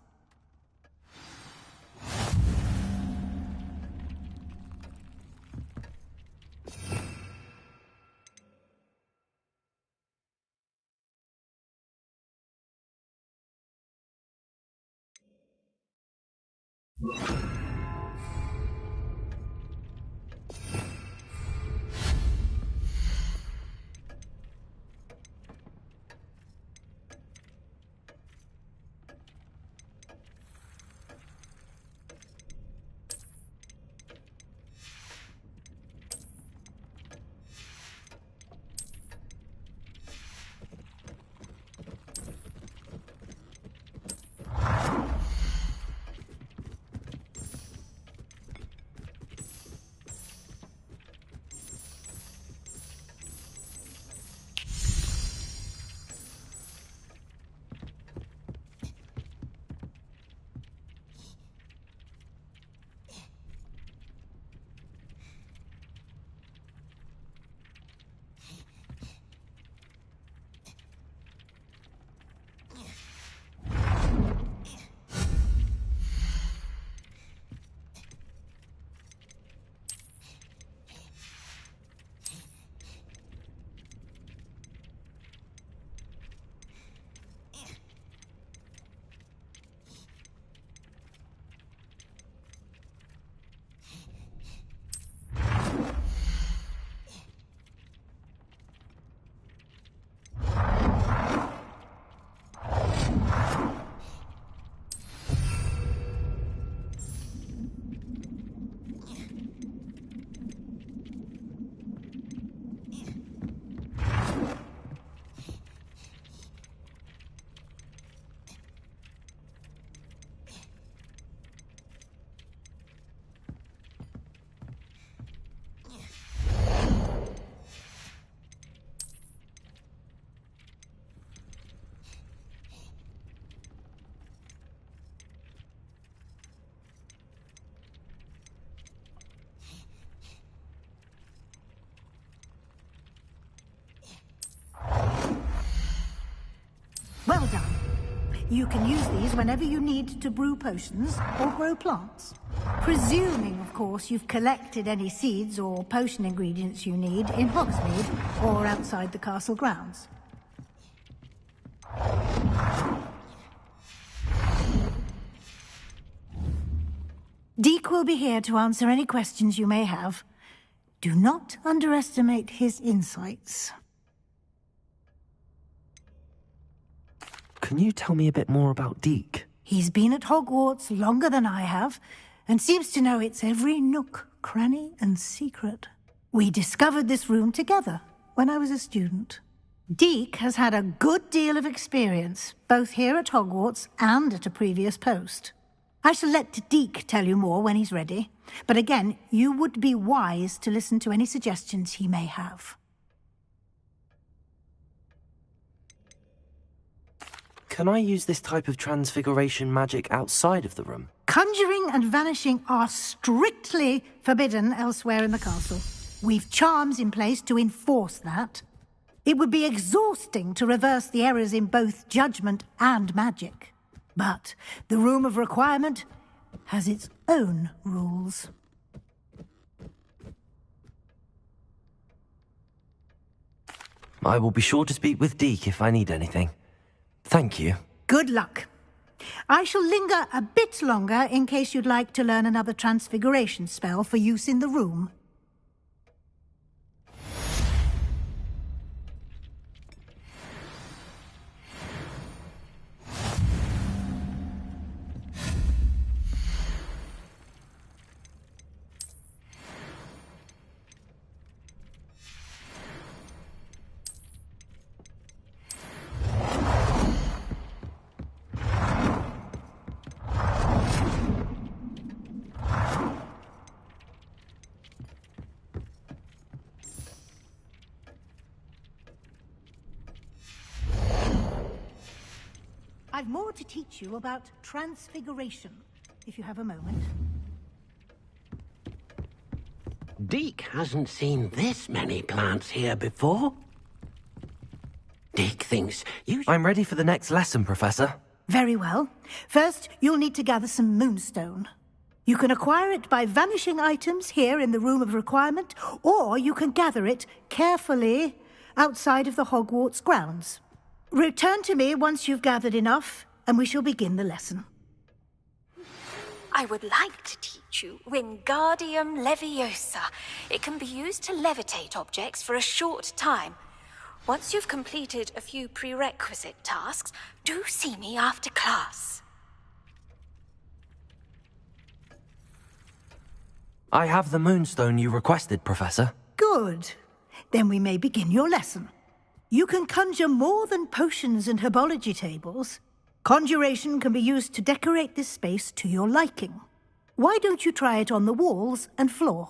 Well done. You can use these whenever you need to brew potions or grow plants. Presuming, of course, you've collected any seeds or potion ingredients you need in Hogsmeade or outside the castle grounds. Deek will be here to answer any questions you may have. Do not underestimate his insights. Can you tell me a bit more about Deek? He's been at Hogwarts longer than I have, and seems to know its every nook, cranny, and secret. We discovered this room together when I was a student. Deek has had a good deal of experience, both here at Hogwarts and at a previous post. I shall let Deek tell you more when he's ready, but again, you would be wise to listen to any suggestions he may have. Can I use this type of transfiguration magic outside of the room? Conjuring and vanishing are strictly forbidden elsewhere in the castle. We've charms in place to enforce that. It would be exhausting to reverse the errors in both judgment and magic. But the Room of Requirement has its own rules. I will be sure to speak with Deek if I need anything. Thank you. Good luck. I shall linger a bit longer in case you'd like to learn another transfiguration spell for use in the room. I've more to teach you about transfiguration, if you have a moment. Deek hasn't seen this many plants here before. Deek thinks you... I'm ready for the next lesson, Professor. Very well. First, you'll need to gather some moonstone. You can acquire it by vanishing items here in the Room of Requirement, or you can gather it carefully outside of the Hogwarts grounds. Return to me once you've gathered enough, and we shall begin the lesson. I would like to teach you Wingardium Leviosa. It can be used to levitate objects for a short time. Once you've completed a few prerequisite tasks, do see me after class. I have the moonstone you requested, Professor. Good. Then we may begin your lesson. You can conjure more than potions and herbology tables. Conjuration can be used to decorate this space to your liking. Why don't you try it on the walls and floor?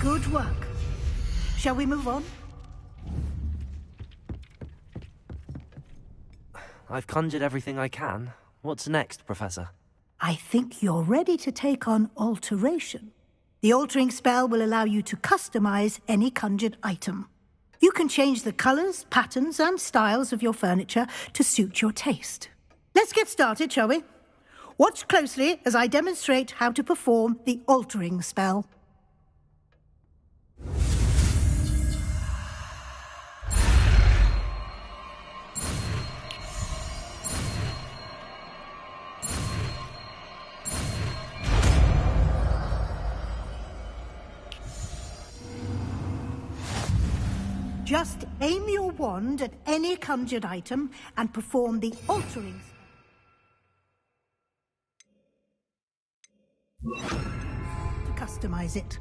Good work. Shall we move on? I've conjured everything I can. What's next, Professor? I think you're ready to take on alteration. The altering spell will allow you to customize any conjured item. You can change the colors, patterns, and styles of your furniture to suit your taste. Let's get started, shall we? Watch closely as I demonstrate how to perform the altering spell. Just aim your wand at any conjured item and perform the altering spell to customize it.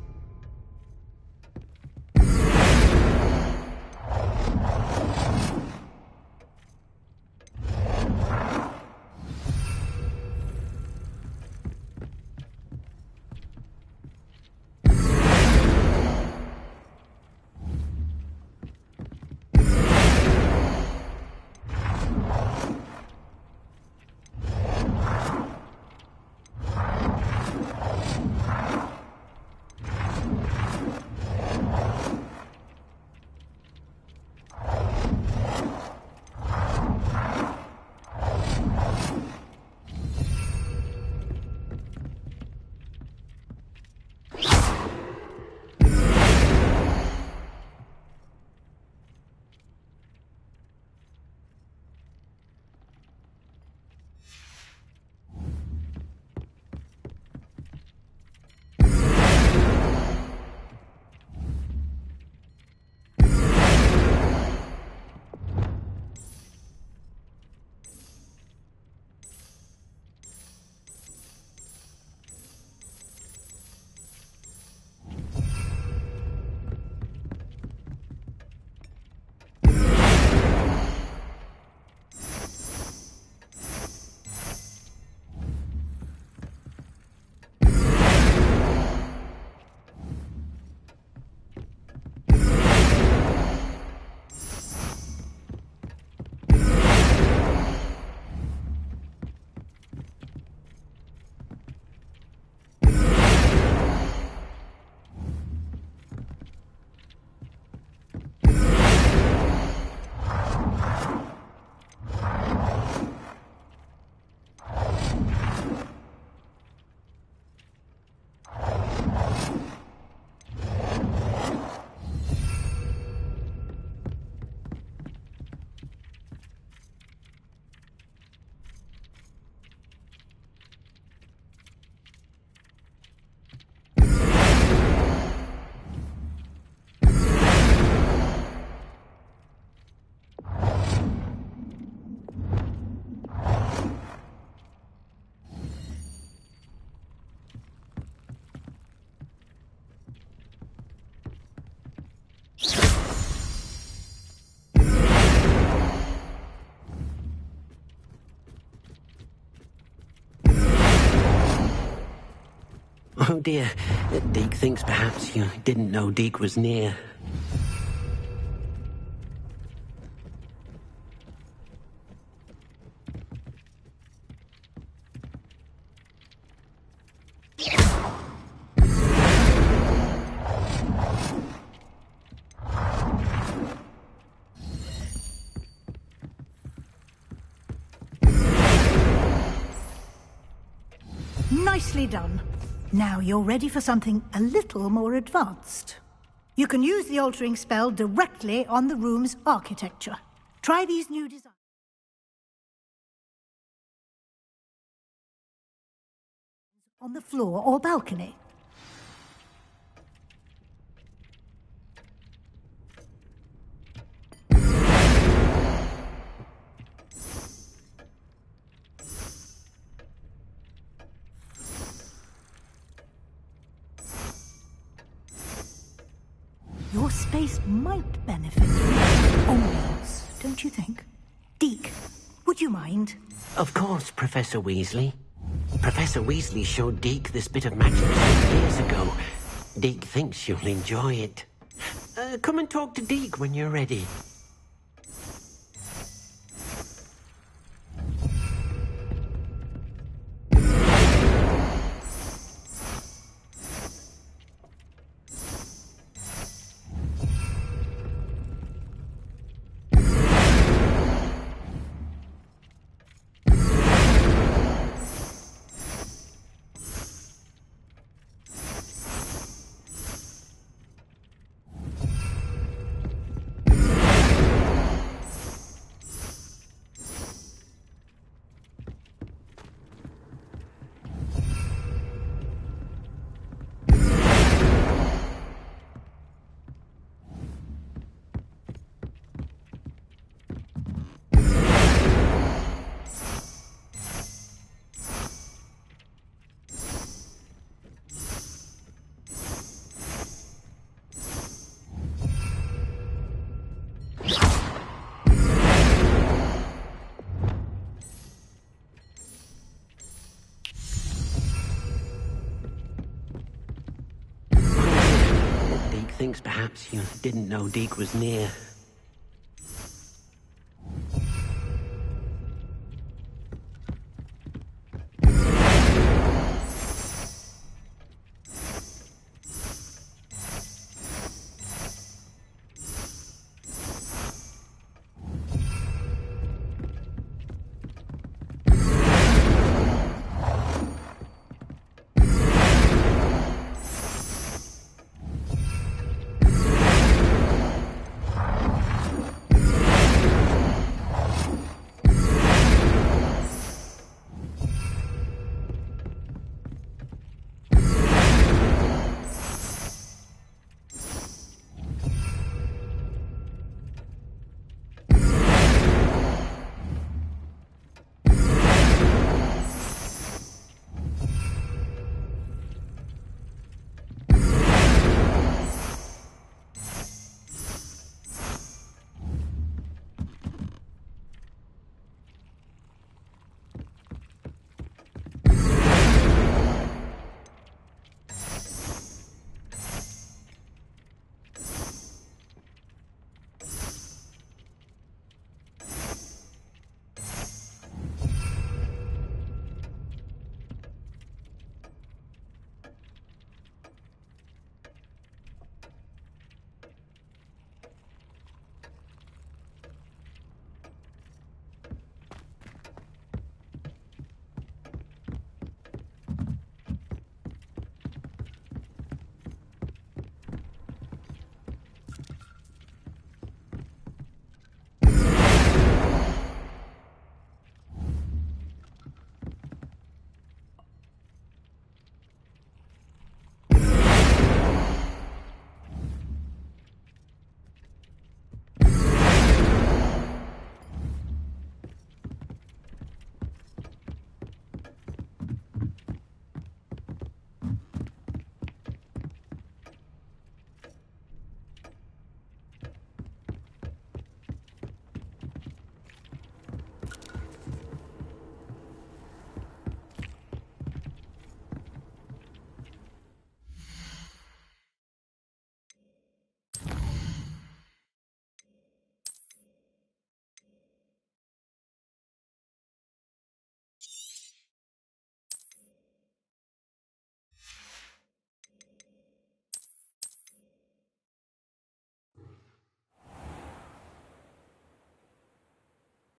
Oh dear, Deke thinks perhaps you didn't know Deke was near. Nicely done. Now you're ready for something a little more advanced. You can use the altering spell directly on the room's architecture. Try these new designs on the floor or balcony. Your space might benefit from ambience, don't you think? Deke, would you mind? Of course, Professor Weasley. Professor Weasley showed Deke this bit of magic 6 years ago. Deke thinks you'll enjoy it. Come and talk to Deke when you're ready. Thinks perhaps you didn't know Deke was near.